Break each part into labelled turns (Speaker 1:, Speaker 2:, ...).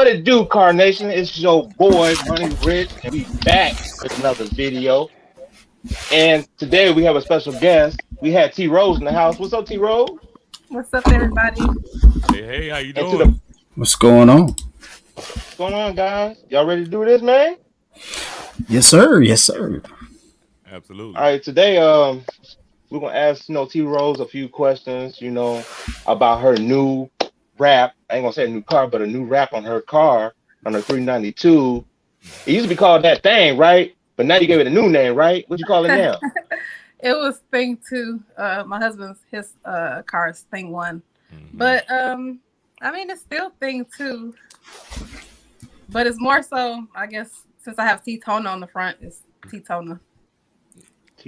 Speaker 1: it do, Carnation? It's your boy, Money Rich, and we back with another video. And today we have a special guest. We had T Rose in the house. What's up, T Rose?
Speaker 2: What's up, everybody?
Speaker 3: Hey, how you
Speaker 1: And to the
Speaker 3: doing?
Speaker 4: What's going on?
Speaker 1: what's going on, guys? Y'all ready to do this, man?
Speaker 4: Yes, sir. Yes, sir.
Speaker 1: All
Speaker 3: Absolutely.
Speaker 1: right, today we're gonna ask T Rose a few questions, about her new rap. I ain't gonna say a new car, but a new rap on her car on her 392. It used to be called that thing, right? But now you gave it a new name, right? What you call it now?
Speaker 2: It was thing two. My husband's his car is thing one,
Speaker 3: Hmm.
Speaker 2: but I mean it's still thing two, but it's more so. I guess since I have T-Tona on the front, it's T-Tona.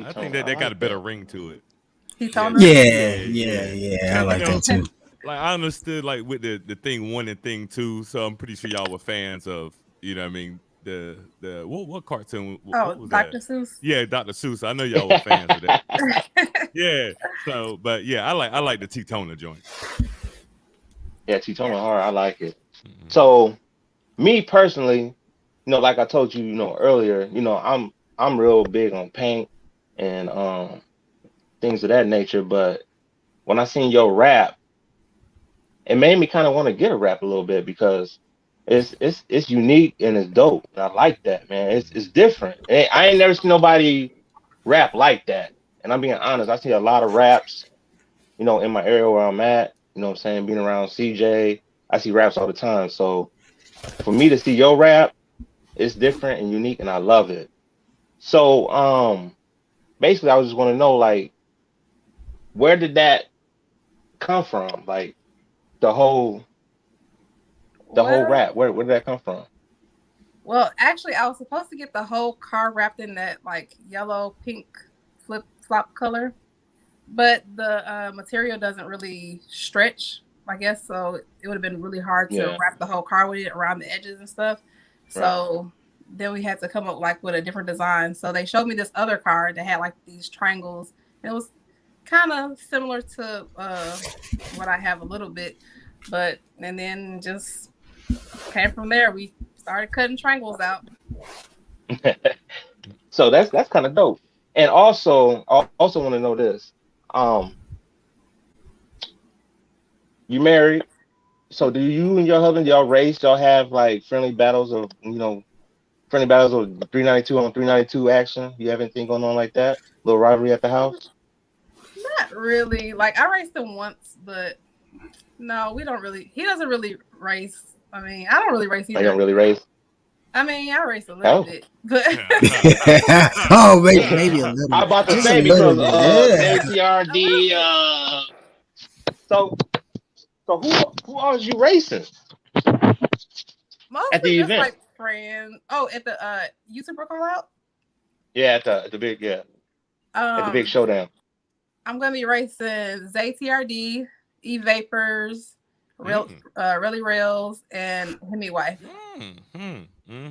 Speaker 3: I think
Speaker 1: T-Tone.
Speaker 3: that
Speaker 1: I
Speaker 3: they got a
Speaker 1: like
Speaker 3: better
Speaker 1: that.
Speaker 3: ring to it. Yeah,
Speaker 2: T-Tona.
Speaker 4: Yeah,
Speaker 3: yeah,
Speaker 4: yeah,
Speaker 3: yeah.
Speaker 4: yeah. I
Speaker 3: And
Speaker 4: like that too.
Speaker 3: like I understood like with the thing one and thing two, so I'm pretty sure y'all were fans of, what I mean, the what cartoon? What
Speaker 2: Oh,
Speaker 3: was that?
Speaker 2: Dr. Seuss.
Speaker 3: Yeah, Dr. Seuss. I know y'all were fans of that. Yeah. So, but yeah, I like the T-Tona joint.
Speaker 1: Yeah, T-Tone
Speaker 2: Yeah.
Speaker 1: hard. I like it.
Speaker 3: Hmm.
Speaker 1: So me personally, like I told you, earlier, I'm real big on paint and things of that nature. But when I seen your rap, it made me kind of want to get a rap a little bit because it's unique and it's dope. And I like that, man. It's different. I ain't never seen nobody rap like that. And I'm being honest, I see a lot of raps, in my area where I'm at. You know what I'm saying? Being around CJ, I see raps all the time. So for me to see your rap, it's different and unique, and I love it. So basically, I was just want to know, like, where did that come from? Like the whole the whole
Speaker 2: Well,
Speaker 1: rap. Where did that come from?
Speaker 2: well, actually, I was supposed to get the whole car wrapped in that like yellow, pink flip flop color, but the material doesn't really stretch, I guess. So it would have been really hard to
Speaker 1: Yeah,
Speaker 2: wrap the whole car with it around the edges and stuff.
Speaker 1: right.
Speaker 2: So then we had to come up like with a different design. So they showed me this other car that had like these triangles. It was kind of similar to what I have a little bit, but and then just came from there. We started cutting triangles out.
Speaker 1: So that's kind of dope. And also, I also want to know this. Um, you married? So do you and your husband y'all race? Y'all have like friendly battles of 392 on 392 action? You have anything going on like that? Little rivalry at the house?
Speaker 2: Not really. Like I raced him once, but no, we don't really. He doesn't really race. I mean, I don't really race
Speaker 1: I don't
Speaker 2: either.
Speaker 1: really race.
Speaker 2: I mean, I race a little
Speaker 1: Oh,
Speaker 2: bit, but
Speaker 4: Oh, maybe a little
Speaker 1: I'm
Speaker 4: bit,
Speaker 1: about to
Speaker 4: just a
Speaker 1: say
Speaker 4: little
Speaker 1: because
Speaker 4: bit. Yeah.
Speaker 2: a little
Speaker 1: ATRD.
Speaker 2: bit.
Speaker 1: So who are you racing at
Speaker 2: Mostly
Speaker 1: the
Speaker 2: just
Speaker 1: event?
Speaker 2: like friends. Oh, at the YouTuber call out.
Speaker 1: Yeah, at the big at the big
Speaker 2: Um,
Speaker 1: showdown.
Speaker 2: I'm gonna be racing ZTRD, E Vapors,
Speaker 3: Mm,
Speaker 2: Really Rails, and Hemi Wife.
Speaker 3: mm.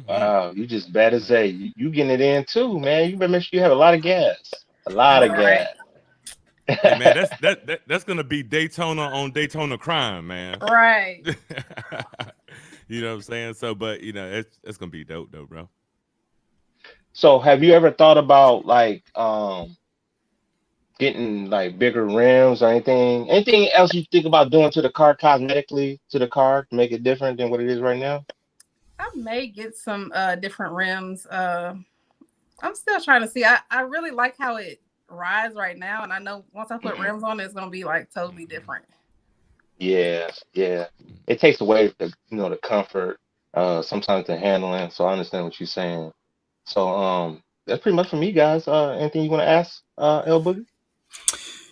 Speaker 1: Wow, you just bad as say you getting it in too, man. You better make sure you have a lot of gas, a lot
Speaker 2: I
Speaker 1: of
Speaker 2: know, right?
Speaker 1: gas.
Speaker 3: Hey man, that's gonna be Daytona on Daytona crime, man.
Speaker 2: Right.
Speaker 3: You know what I'm saying? So, but it's gonna be dope, though, bro.
Speaker 1: So have you ever thought about like getting like bigger rims or anything? Anything else you think about doing to the car cosmetically to the car to make it different than what it is right now?
Speaker 2: I may get some different rims. I'm still trying to see. I really like how it rides right now, and I know once I put rims on, it's gonna be like totally
Speaker 3: Hmm.
Speaker 2: different.
Speaker 1: Yeah, yeah. It takes away the comfort, sometimes the handling. So I understand what you're saying. So that's pretty much for me, guys. Anything you want to ask, El Boogie?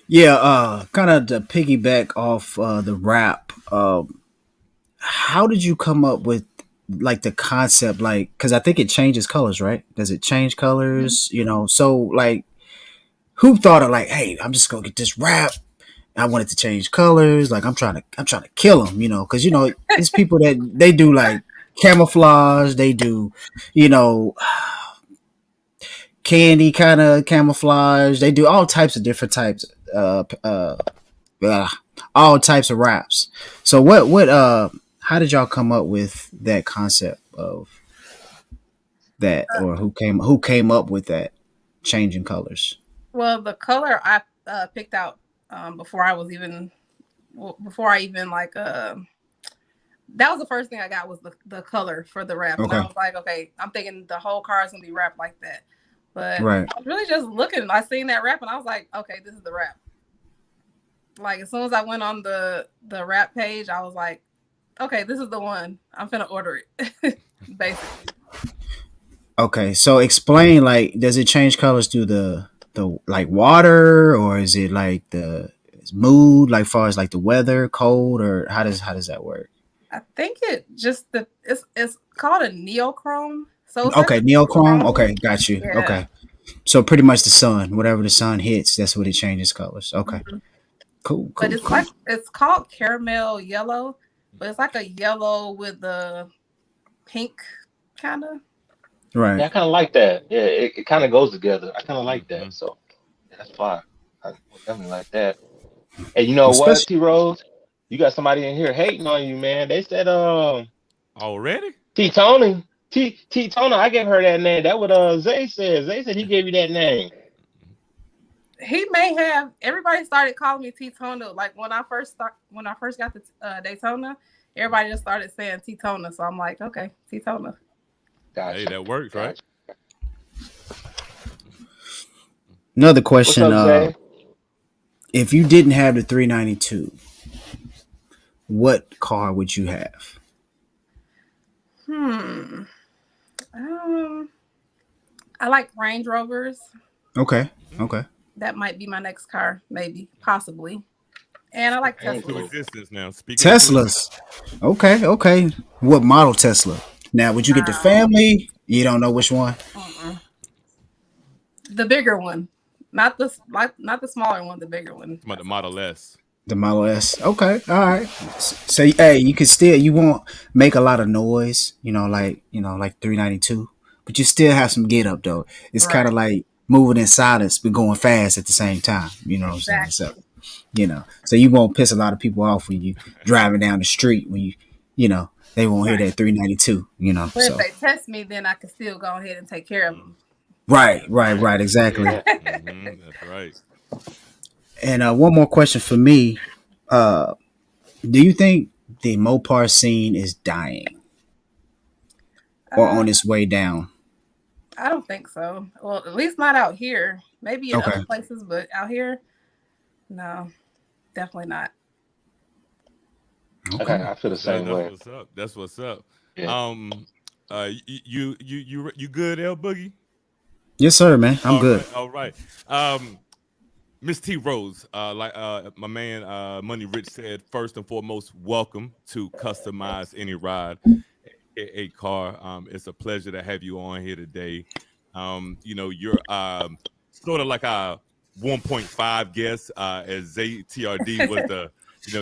Speaker 4: Yeah, kind of to piggyback off the rap. How did you come up with like the concept? Like, because I think it changes colors, right? Does it change
Speaker 2: Mhm.
Speaker 4: colors? So like, who thought of like, hey, I'm just gonna get this rap. I wanted to change colors. Like, I'm trying to kill them. Because it's people that they do like camouflage. They do, you know, candy kind of camouflage. They do all types of different types. Uh, uh, uh, all types of raps. So what how did y'all come up with that concept of that, or who came up with that changing colors?
Speaker 2: Well, the color I picked out before I was even before I even like that was the first thing I got was the color for the wrap, and I
Speaker 4: Okay,
Speaker 2: was like, okay, I'm thinking the whole car is gonna be wrapped like that. But
Speaker 4: right.
Speaker 2: I was really just looking. I seen that wrap, and I was like, okay, this is the wrap. Like as soon as I went on the wrap page, I was like, okay, this is the one. I'm gonna order it. Basically,
Speaker 4: Okay, so explain, like, does it change colors through the like water, or is it like the mood, like far as like the weather, cold, or how does that work?
Speaker 2: I think it just it's called a neochrome, so it's
Speaker 4: Okay,
Speaker 2: actually
Speaker 4: neochrome.
Speaker 2: chrome.
Speaker 4: Okay, got you.
Speaker 2: Yeah.
Speaker 4: Okay, so pretty much the sun, whatever the sun hits, that's what it changes colors. Okay,
Speaker 2: Mhm.
Speaker 4: cool,
Speaker 2: But
Speaker 4: cool,
Speaker 2: it's
Speaker 4: cool.
Speaker 2: like it's called caramel yellow, but it's like a yellow with the pink kind of.
Speaker 4: Right.
Speaker 1: Yeah, I kind of like that. Yeah, it kind of goes together. I kind of like that.
Speaker 3: Mm-hmm.
Speaker 1: So yeah, that's fine. I would definitely like that. And you know what,
Speaker 4: Especially
Speaker 1: T Rose, you got somebody in here hating on you, man. They said
Speaker 3: Already?
Speaker 1: T Tony T Tony. I gave her that name. That what Zay said. Zay said he gave you that name.
Speaker 2: He may have. Everybody started calling me T-Tona. Like when I first got to Daytona, everybody just started saying T-Tona. So I'm like, okay, T-Tona.
Speaker 3: Hey,
Speaker 1: Gotcha,
Speaker 3: that works, right?
Speaker 1: gotcha.
Speaker 4: another
Speaker 1: What's
Speaker 4: question.
Speaker 1: up, Zay?
Speaker 4: If you didn't have the 392, what car would you have?
Speaker 2: Hmm. Um, I like Range Rovers.
Speaker 4: Okay,
Speaker 3: Mm.
Speaker 4: okay.
Speaker 2: That might be my next car, maybe, possibly. And I like
Speaker 3: Speaking
Speaker 1: Range
Speaker 3: into
Speaker 2: Teslas.
Speaker 1: Rover.
Speaker 3: existence now. Speaking into
Speaker 4: Teslas.
Speaker 3: existence.
Speaker 4: Okay, okay. What model Tesla? Now, would you get the
Speaker 2: No,
Speaker 4: family? You don't know which one?
Speaker 2: mm-mm. The bigger one, not the smaller one, the bigger one.
Speaker 3: Talking about the Model S.
Speaker 4: The Model S. Okay, all right. So, hey, you could still, you won't make a lot of noise, like 392, but you still have some get up though. It's kind of
Speaker 2: Right.
Speaker 4: like moving in silence but going fast at the same time. You know what I'm saying? So,
Speaker 2: Exactly.
Speaker 4: so you won't piss a lot of people off when you driving down the street when they won't hear
Speaker 2: Right.
Speaker 4: that 392.
Speaker 2: But if
Speaker 4: So
Speaker 2: they test me, then I can still go ahead and take care of
Speaker 3: Mm,
Speaker 2: them.
Speaker 4: right,
Speaker 3: that's
Speaker 4: right,
Speaker 3: right.
Speaker 4: right, exactly.
Speaker 1: Yeah.
Speaker 3: That's right.
Speaker 4: And one more question for me. Uh, do you think the Mopar scene is dying or
Speaker 2: uh,
Speaker 4: on its way down?
Speaker 2: I don't think so. Well, at least not out here. Maybe in other
Speaker 4: Okay.
Speaker 2: places, but out here, no, definitely not.
Speaker 1: Okay,
Speaker 4: Okay.
Speaker 1: I feel the same
Speaker 3: That's
Speaker 1: way.
Speaker 3: what's up. That's what's up.
Speaker 1: Yeah.
Speaker 3: Um, you good, L Boogie?
Speaker 4: Yes, sir, man. I'm
Speaker 3: All
Speaker 4: good.
Speaker 3: right, all right. Um, Miss T Rose, like my man Money Rich said, first and foremost, welcome to Customize Any Ride, a car. It's a pleasure to have you on here today. You're sort of like a 1.5 guest, as ZTRD was the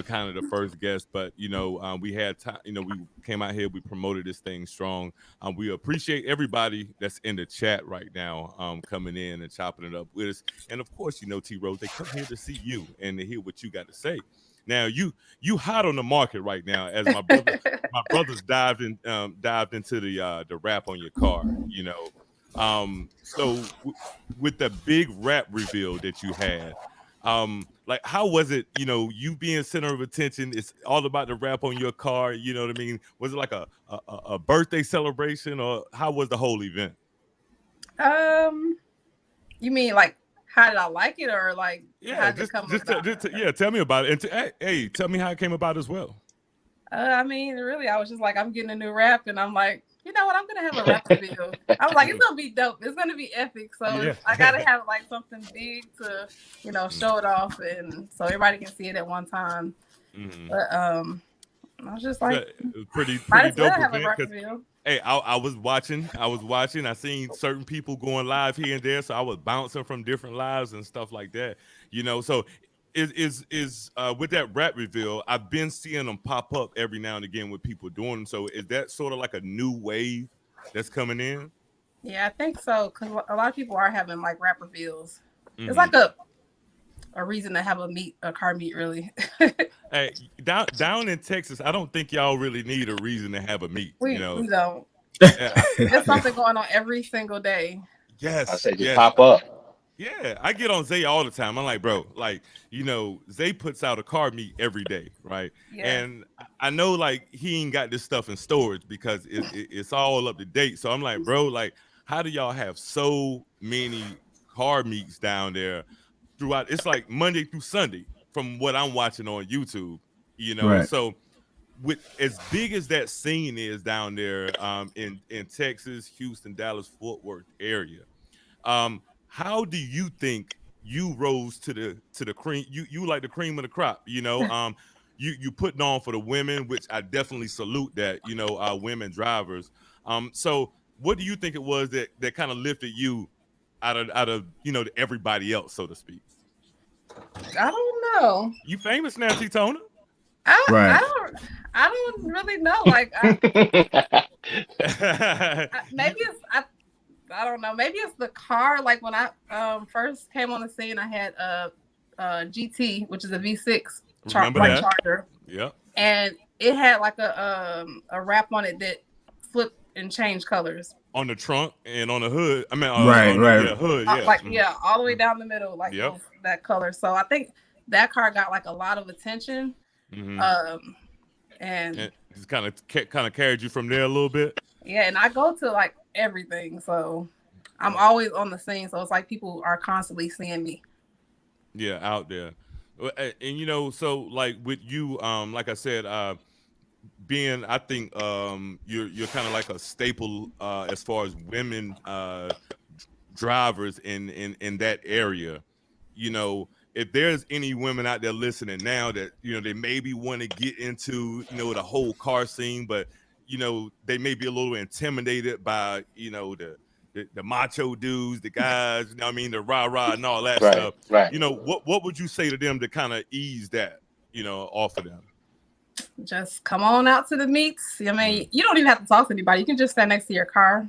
Speaker 3: kind of the first guest, but we had time. We came out here, we promoted this thing strong. We appreciate everybody that's in the chat right now, coming in and chopping it up with us. And of course, T Rose, they come here to see you and to hear what you got to say. Now, you hot on the market right now, as my brothers dived into the wrap on your car. With the big rap reveal that you had, like how was it? You being center of attention. It's all about the rap on your car. You know what I mean? Was it like a birthday celebration, or how was the whole event?
Speaker 2: um, you mean like how did I like it, or like how
Speaker 3: Yeah,
Speaker 2: did it come about?
Speaker 3: yeah, tell me about it. And hey, tell me how it came about as well.
Speaker 2: I mean, really, I was just like, I'm getting a new rap, and I'm like, you know what? I'm gonna have a rap reveal. I was like, it's gonna be dope. It's gonna be epic. So
Speaker 3: Yeah.
Speaker 2: I gotta have like something big to, show it off, and so everybody can see it at one time.
Speaker 3: Mhm.
Speaker 2: But I was just
Speaker 3: So
Speaker 2: like,
Speaker 3: it was pretty
Speaker 2: might
Speaker 3: pretty
Speaker 2: as well
Speaker 3: dope
Speaker 2: have a
Speaker 3: event
Speaker 2: rap
Speaker 3: because
Speaker 2: reveal.
Speaker 3: hey, I was watching. I seen certain people going live here and there, so I was bouncing from different lives and stuff like that. So with that rap reveal, I've been seeing them pop up every now and again with people doing them. So is that sort of like a new wave that's coming in?
Speaker 2: Yeah, I think so because a lot of people are having like rap reveals. It's
Speaker 3: Hmm.
Speaker 2: like a reason to have a car meet really.
Speaker 3: Hey, down in Texas, I don't think y'all really need a reason to have a meet.
Speaker 2: We don't. There's something going on every single day.
Speaker 1: I
Speaker 3: Yes,
Speaker 1: say just
Speaker 3: yes.
Speaker 1: pop up.
Speaker 3: Yeah, I get on Zay all the time. I'm like, bro, like, Zay puts out a car meet every day, right?
Speaker 2: Yeah.
Speaker 3: And I know, like, he ain't got this stuff in storage because it's all up to date. So I'm like, bro, like, how do y'all have so many car meets down there throughout? It's like Monday through Sunday from what I'm watching on YouTube,
Speaker 4: Right.
Speaker 3: So with as big as that scene is down there in Texas, Houston, Dallas, Fort Worth area, how do you think you rose to the cream? You like the cream of the crop, you putting on for the women, which I definitely salute that, women drivers. So what do you think it was that kind of lifted you out of everybody else, so to speak?
Speaker 2: I don't know.
Speaker 3: You famous now, T-Tona.
Speaker 2: I I
Speaker 4: Right.
Speaker 2: don't I don't really know. Like maybe it's I don't know. Maybe it's the car. Like when I first came on the scene, I had a GT, which is a V6
Speaker 3: Remember
Speaker 2: like
Speaker 3: that?
Speaker 2: charger,
Speaker 3: Yep.
Speaker 2: and it had like a wrap on it that flipped and changed colors.
Speaker 3: On the trunk and on the hood. I mean,
Speaker 4: Right.
Speaker 3: on the
Speaker 4: Right.
Speaker 3: hood. Yeah.
Speaker 2: Like yeah, all the way down the middle, like
Speaker 3: Yep.
Speaker 2: those that color. So I think that car got like a lot of attention.
Speaker 3: Mm-hmm.
Speaker 2: Um,
Speaker 3: And
Speaker 2: and
Speaker 3: it's kind of carried you from there a little bit.
Speaker 2: yeah, and I go to like everything, so I'm always on the scene. So it's like people are constantly seeing me.
Speaker 3: Yeah, out there. And so like with you, like I said, being, I think, you're kind of like a staple as far as women drivers in that area. If there's any women out there listening now that they maybe want to get into the whole car scene, but they may be a little intimidated by the macho dudes, the guys, what I mean, the rah rah and all that
Speaker 1: Right,
Speaker 3: stuff.
Speaker 1: right.
Speaker 3: What would you say to them to kind of ease that off of them?
Speaker 2: Just come on out to the meets. I mean, you don't even have to talk to anybody. You can just stand next to your car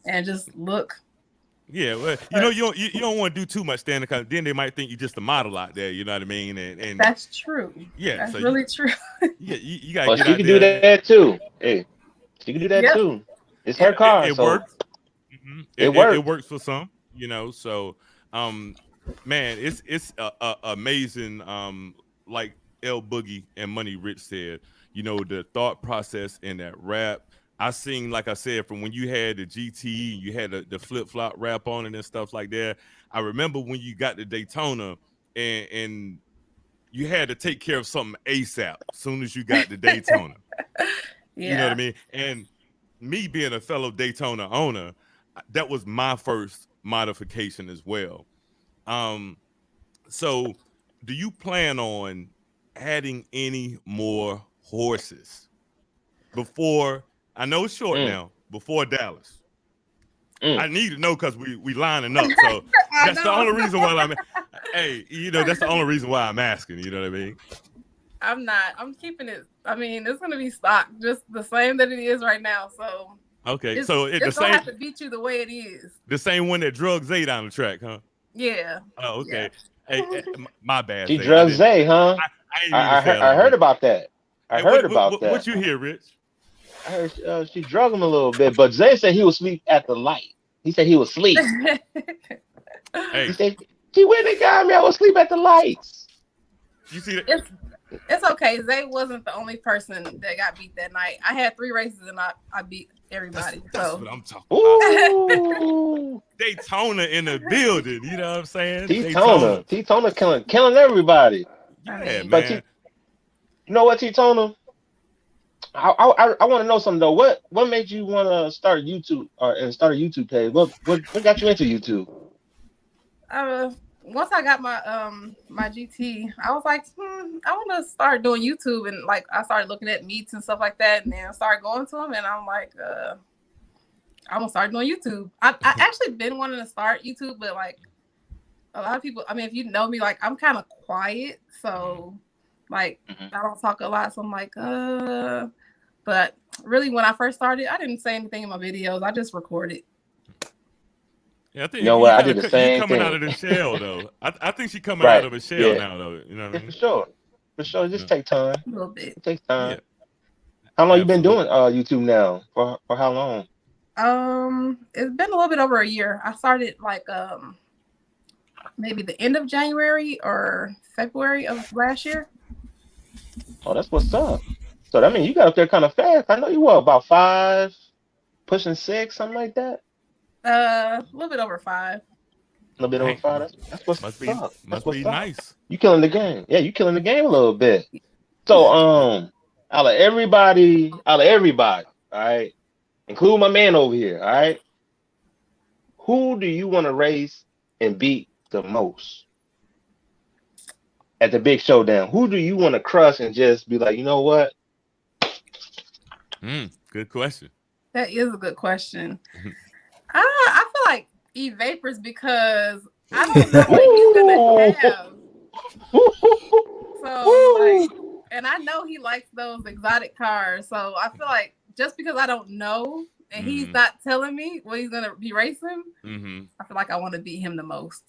Speaker 2: and just look.
Speaker 3: Yeah, well, you don't want to do too much standing because then they might think you're just a model out there. You know what I mean? And
Speaker 2: that's true.
Speaker 3: yeah,
Speaker 2: That's
Speaker 3: so
Speaker 2: really true.
Speaker 3: you gotta
Speaker 1: Well,
Speaker 3: get
Speaker 1: she
Speaker 3: out
Speaker 1: can do
Speaker 3: there.
Speaker 1: that too. Hey, she can do that
Speaker 2: Yep.
Speaker 1: too. It's her
Speaker 3: Yeah,
Speaker 1: car,
Speaker 3: it
Speaker 1: so
Speaker 3: works.
Speaker 1: it
Speaker 3: It
Speaker 1: works.
Speaker 3: works for some. So um, man, it's amazing. Like L Boogie and Money Rich said, the thought process in that rap. I seen, like I said, from when you had the GT, you had the flip flop wrap on it and stuff like that. I remember when you got the Daytona and you had to take care of something ASAP soon as you got the Daytona. You know what I
Speaker 2: Yeah.
Speaker 3: mean? And me being a fellow Daytona owner, that was my first modification as well. Um, so do you plan on adding any more horses before? I know it's short
Speaker 1: Mm,
Speaker 3: now. Before Dallas,
Speaker 1: mm.
Speaker 3: I need to know because we lining up. So
Speaker 2: I
Speaker 3: that's the
Speaker 2: know.
Speaker 3: only reason why I'm. Hey, that's the only reason why I'm asking. You know what I mean?
Speaker 2: I'm not. I'm keeping it. I mean, it's gonna be stock, just the same that it is right now. So
Speaker 3: Okay,
Speaker 2: it's
Speaker 3: so
Speaker 2: it's gonna have to beat you the way it is.
Speaker 3: the same one that drug Zay down the track, huh?
Speaker 2: Yeah.
Speaker 3: Oh,
Speaker 2: Yeah.
Speaker 3: okay. Hey, my bad,
Speaker 1: She
Speaker 3: Zay. I
Speaker 1: drugged
Speaker 3: didn't.
Speaker 1: Zay, huh?
Speaker 3: I didn't mean to say it
Speaker 1: I
Speaker 3: like
Speaker 1: heard
Speaker 3: that.
Speaker 1: about that. I
Speaker 3: Hey,
Speaker 1: heard about that.
Speaker 3: what you hear, Rich?
Speaker 1: I heard she drugged him a little bit, but Zay said he was asleep at the light. He said he was asleep. He
Speaker 3: Hey,
Speaker 1: said she went and got me. I was asleep at the lights.
Speaker 3: you see that?
Speaker 2: it's okay. Zay wasn't the only person that got beat that night. I had 3 races and I beat everybody.
Speaker 3: That's
Speaker 2: So
Speaker 3: what I'm talking about.
Speaker 1: Ooh,
Speaker 3: Daytona in the building. You know what I'm saying? Daytona.
Speaker 1: T-Tona killing everybody.
Speaker 2: I
Speaker 3: Yeah,
Speaker 2: mean,
Speaker 1: But
Speaker 3: man.
Speaker 1: you know what, T-Tona? I want to know something though. What made you want to start YouTube and start a YouTube page? What got you into YouTube?
Speaker 2: uh, once I got my GT, I was like, I want to start doing YouTube, and like I started looking at meets and stuff like that, and then I started going to them, and I'm like, I'm gonna start doing YouTube. I actually been wanting to start YouTube, but like a lot of people, I mean, if you know me, like I'm kind of quiet, so like
Speaker 1: Mhm.
Speaker 2: I don't talk a lot, so I'm like, But really, when I first started, I didn't say anything in my videos. I just recorded.
Speaker 3: Yeah, I
Speaker 1: You
Speaker 3: think
Speaker 1: know
Speaker 3: you
Speaker 1: what? I
Speaker 3: kind
Speaker 1: did
Speaker 3: of
Speaker 1: the
Speaker 3: you
Speaker 1: same
Speaker 3: coming out
Speaker 1: thing.
Speaker 3: of the shell though. I think she coming out
Speaker 1: Right.
Speaker 3: of a shell
Speaker 1: Yeah.
Speaker 3: now though. You know what
Speaker 1: Yeah,
Speaker 3: I
Speaker 1: for
Speaker 3: mean?
Speaker 1: sure. For sure. Just
Speaker 3: Yeah,
Speaker 1: take time.
Speaker 2: A little bit.
Speaker 1: It takes time.
Speaker 3: yeah,
Speaker 1: How long you been doing
Speaker 3: absolutely.
Speaker 1: YouTube now? For how long?
Speaker 2: It's been a little bit over a year. I started like maybe the end of January or February of last year.
Speaker 1: Oh, that's what's up. So that means you got up there kind of fast. I know you were about 5, pushing 6, something like that.
Speaker 2: A little bit over 5.
Speaker 1: A little bit over
Speaker 3: Dang,
Speaker 1: 5. That's what's
Speaker 3: must be
Speaker 1: up. That's
Speaker 3: must be
Speaker 1: what's up.
Speaker 3: nice.
Speaker 1: You killing the game. Yeah, you killing the game a little bit. So out of everybody, all right, include my man over here, all right. Who do you want to race and beat the most at the big showdown? Who do you want to crush and just be like, you know what?
Speaker 3: Good question.
Speaker 2: That is a good question. I feel like vapors because I don't know what he's gonna
Speaker 1: Ooh.
Speaker 2: have. So like,
Speaker 1: Woo.
Speaker 2: and I know he likes those exotic cars. So I feel like just because I don't know and he's
Speaker 3: Mm-hmm.
Speaker 2: not telling me what he's gonna be racing,
Speaker 3: Mm-hmm.
Speaker 2: I feel like I want to beat him the most.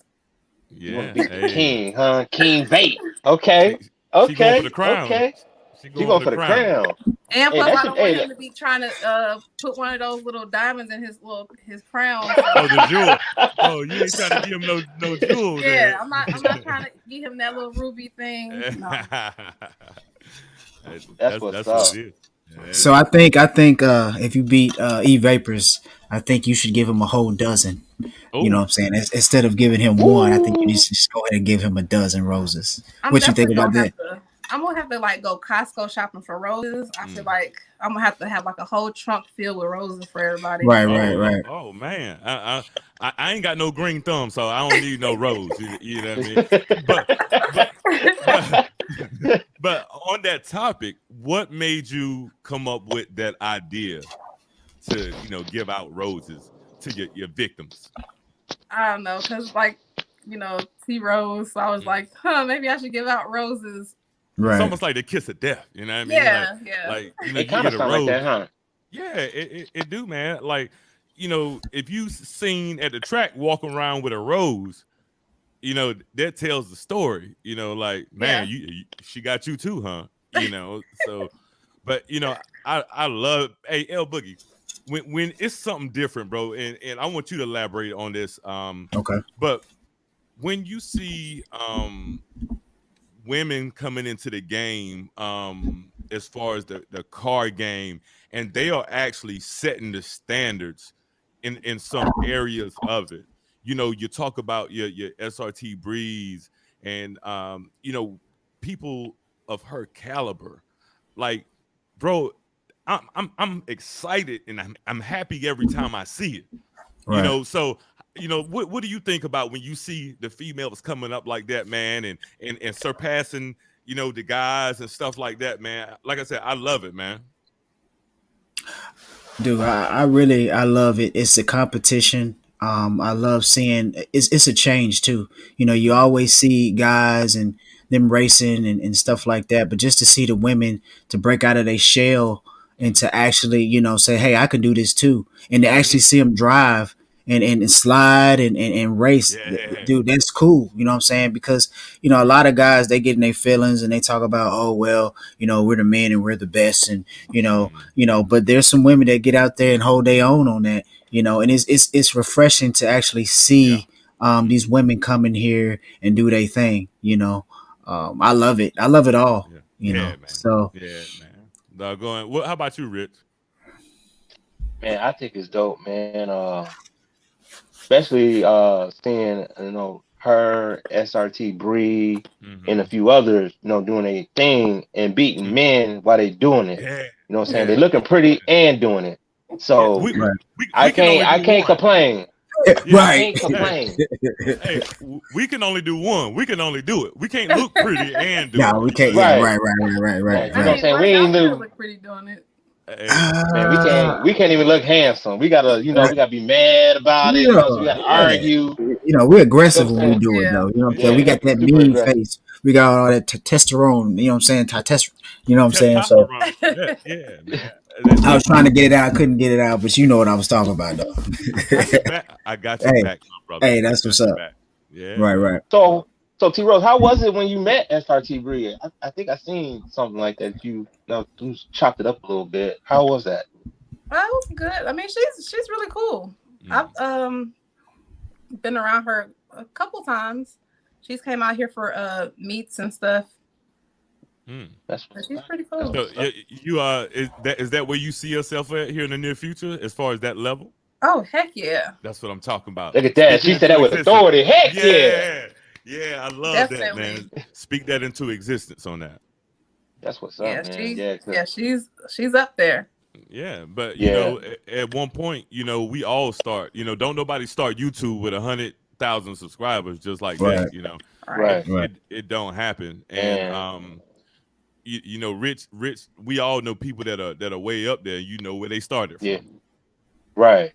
Speaker 1: You want to
Speaker 3: Yeah.
Speaker 1: beat the
Speaker 3: Hey,
Speaker 1: king, huh? King Vape.
Speaker 3: she
Speaker 1: Okay.
Speaker 3: she going for the
Speaker 1: Okay.
Speaker 3: crown.
Speaker 1: Okay.
Speaker 3: She
Speaker 1: She
Speaker 3: going for
Speaker 1: going
Speaker 3: the
Speaker 1: for the
Speaker 3: crown.
Speaker 1: crown.
Speaker 2: And
Speaker 1: Hey,
Speaker 2: plus,
Speaker 1: that
Speaker 2: I
Speaker 1: should.
Speaker 2: don't want
Speaker 1: Hey,
Speaker 2: him to be trying to put one of those little diamonds in his crown. So
Speaker 3: Oh, the jewel. Oh, you ain't trying to give him no jewels
Speaker 2: yeah,
Speaker 3: there.
Speaker 2: I'm not trying to get him that little ruby thing. No.
Speaker 1: that's what's
Speaker 3: That's what it
Speaker 1: up.
Speaker 3: is. Yeah, that
Speaker 4: So I
Speaker 3: is.
Speaker 4: think I think if you beat E Vapors, I think you should give him a whole dozen. You know what
Speaker 3: Oh,
Speaker 4: I'm saying? Instead of giving him one, I think you
Speaker 1: Ooh.
Speaker 4: just go ahead and give him a dozen roses.
Speaker 2: I'm
Speaker 4: What you think
Speaker 2: definitely
Speaker 4: about
Speaker 2: gonna
Speaker 4: that?
Speaker 2: have to. I'm gonna have to like go Costco shopping for roses. I feel
Speaker 3: mm.
Speaker 2: like I'm gonna have to have like a whole trunk filled with roses for everybody.
Speaker 4: Right, right,
Speaker 3: Oh,
Speaker 4: right.
Speaker 3: oh man. I ain't got no green thumb, so I don't need no rose. You know what I mean? But but but but on that topic, what made you come up with that idea to give out roses to your victims?
Speaker 2: I don't know, cause like T Rose. So I was
Speaker 3: Mm.
Speaker 2: like, maybe I should give out roses.
Speaker 3: It's
Speaker 4: Right.
Speaker 3: almost like the kiss of death. You know what I mean?
Speaker 2: Yeah, yeah,
Speaker 1: It
Speaker 3: You
Speaker 1: kind of
Speaker 3: get a
Speaker 1: sound like that,
Speaker 3: rose.
Speaker 1: huh?
Speaker 3: Yeah, it do, man. Like, if you seen at the track walking around with a rose, that tells the story. Like, man,
Speaker 2: yeah,
Speaker 3: she got you too, huh? So, but I love, hey, L Boogie, when it's something different, bro, and I want you to elaborate on this.
Speaker 4: Okay.
Speaker 3: But when you see women coming into the game, as far as the car game, and they are actually setting the standards in some areas of it. You talk about your SRT Breeze and people of her caliber. Like, bro, I'm excited and I'm happy every time I see it.
Speaker 4: Right.
Speaker 3: So what do you think about when you see the females coming up like that, man, and surpassing the guys and stuff like that, man? Like I said, I love it, man.
Speaker 4: Dude, I love it. It's a competition. I love seeing it's a change too. You know, you always see guys and them racing and stuff like that, but just to see the women to break out of their shell and
Speaker 3: Mm.
Speaker 4: to actually, say, hey, I can do this too. And to
Speaker 3: Mm-hmm.
Speaker 4: actually see them drive and slide and race,
Speaker 3: Yeah.
Speaker 4: dude, that's cool. You know what I'm saying? Because, a lot of guys, they get in their feelings and they talk about, oh, well, we're the men and we're the best. And,
Speaker 3: Mm.
Speaker 4: but there's some women that get out there and hold their own on that, and it's refreshing to actually
Speaker 3: Yeah.
Speaker 4: see these
Speaker 3: Mm-hmm.
Speaker 4: women come in here and do their thing. I love it. I love it all.
Speaker 3: Yeah. Yeah, man.
Speaker 4: So
Speaker 3: Yeah, man. Doggone. How about you, Rich?
Speaker 1: Man, I think it's dope, man. Especially seeing her SRT Bree and a
Speaker 3: Mm-hmm.
Speaker 1: few others doing a thing and beating
Speaker 3: Mm.
Speaker 1: men while they doing it.
Speaker 3: Yeah.
Speaker 1: You know what I'm saying? They
Speaker 3: Yeah.
Speaker 1: looking pretty and doing it.
Speaker 3: Yeah.
Speaker 1: So
Speaker 4: right,
Speaker 1: I
Speaker 3: We can
Speaker 1: can't
Speaker 3: only
Speaker 1: I
Speaker 3: do
Speaker 1: can't
Speaker 3: one.
Speaker 1: complain. I
Speaker 3: Yeah.
Speaker 4: right.
Speaker 1: can't
Speaker 3: Hey,
Speaker 1: complain.
Speaker 3: hey, we can only do one. We can only do it. We can't look pretty and do
Speaker 4: No,
Speaker 3: it.
Speaker 4: we
Speaker 3: You know
Speaker 4: can't.
Speaker 3: what I
Speaker 4: Yeah,
Speaker 3: mean?
Speaker 1: Right.
Speaker 4: right,
Speaker 1: You know what I'm
Speaker 2: I
Speaker 4: right.
Speaker 2: ain't
Speaker 1: saying? We
Speaker 2: like
Speaker 1: ain't
Speaker 2: I still
Speaker 1: live,
Speaker 2: look pretty doing it.
Speaker 3: Hey,
Speaker 1: man, we
Speaker 4: Uh,
Speaker 1: can't even look handsome. We gotta,
Speaker 4: uh,
Speaker 1: we gotta be mad about it,
Speaker 4: yeah,
Speaker 1: so we gotta
Speaker 4: yeah.
Speaker 1: argue.
Speaker 4: We're
Speaker 1: You know
Speaker 4: aggressive
Speaker 1: what I'm
Speaker 4: when we
Speaker 1: saying?
Speaker 4: do it, though.
Speaker 2: Yeah,
Speaker 4: You know what I'm saying?
Speaker 3: yeah.
Speaker 4: We
Speaker 1: Yeah,
Speaker 4: got that
Speaker 1: super
Speaker 4: mean
Speaker 1: aggressive.
Speaker 4: face. We got all that testosterone. You know what I'm saying? You know what I'm saying? So
Speaker 3: Testosterone. Yeah, yeah, man.
Speaker 4: I was trying to get it out, couldn't get it out, but you know what I was talking about, though.
Speaker 3: I got your back. I got your
Speaker 4: Hey,
Speaker 3: back, my brother.
Speaker 4: hey,
Speaker 3: I
Speaker 4: that's
Speaker 3: got
Speaker 4: what's
Speaker 3: your
Speaker 4: up.
Speaker 3: back. Yeah,
Speaker 4: Right,
Speaker 3: man.
Speaker 4: right.
Speaker 1: So T Rose, how was it when you met SRT Bria? I think I seen something like that. You chopped it up a little bit. How was that?
Speaker 2: That was good. I mean, she's really cool. I've
Speaker 3: Mm.
Speaker 2: been around her a couple times. She's came out here for meets and stuff.
Speaker 3: Mm.
Speaker 1: That's
Speaker 2: But
Speaker 1: what's
Speaker 2: she's
Speaker 1: up.
Speaker 2: pretty
Speaker 1: That's
Speaker 2: cool.
Speaker 3: So
Speaker 1: what's up.
Speaker 3: you is that where you see yourself at here in the near future as far as that level?
Speaker 2: Oh heck yeah,
Speaker 3: That's what I'm talking about.
Speaker 1: Look at that.
Speaker 3: Speak it
Speaker 1: She said
Speaker 3: into
Speaker 1: that with
Speaker 3: existence.
Speaker 1: authority. Heck yeah.
Speaker 3: Yeah. Yeah, I love that, man.
Speaker 2: definitely.
Speaker 3: Speak that into existence on that.
Speaker 1: That's what's up,
Speaker 2: Yeah,
Speaker 1: man. Yeah,
Speaker 2: she's up there.
Speaker 3: Yeah, but
Speaker 1: yeah,
Speaker 3: at one point, we all start. Don't nobody start YouTube with 100,000 subscribers just like that.
Speaker 4: Right,
Speaker 3: It
Speaker 2: Right.
Speaker 1: right,
Speaker 3: it
Speaker 4: right.
Speaker 3: it don't happen. And
Speaker 1: man.
Speaker 3: Rich. We all know people that are way up there. You know where they started
Speaker 1: Yeah,
Speaker 3: from.
Speaker 1: right.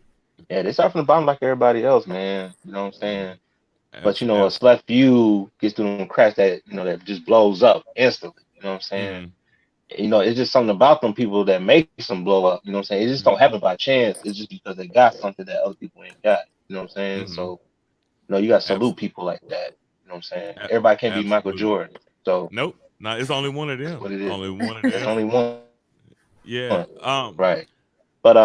Speaker 1: Yeah, they start from the bottom like everybody else, man. You know what I'm
Speaker 3: Mm,
Speaker 1: saying? But a
Speaker 3: absolutely.
Speaker 1: select few gets through them cracks that that just blows up instantly. You know what I'm saying?
Speaker 3: Hmm.
Speaker 1: It's just something about them people that makes them blow up. You know what I'm saying? It just don't happen by chance. It's just because they got something that other people ain't got. You know what I'm saying?
Speaker 3: Hmm.
Speaker 1: So, you got to salute
Speaker 3: Absolutely.
Speaker 1: people like that. You know what I'm saying? Everybody can't be Michael
Speaker 3: Absolutely.
Speaker 1: Jordan. So
Speaker 3: Nope. No, it's only one of
Speaker 1: that's
Speaker 3: them.
Speaker 1: what it is.
Speaker 3: Only one of
Speaker 1: It's
Speaker 3: them.
Speaker 1: only one.
Speaker 3: Yeah.
Speaker 1: Right. But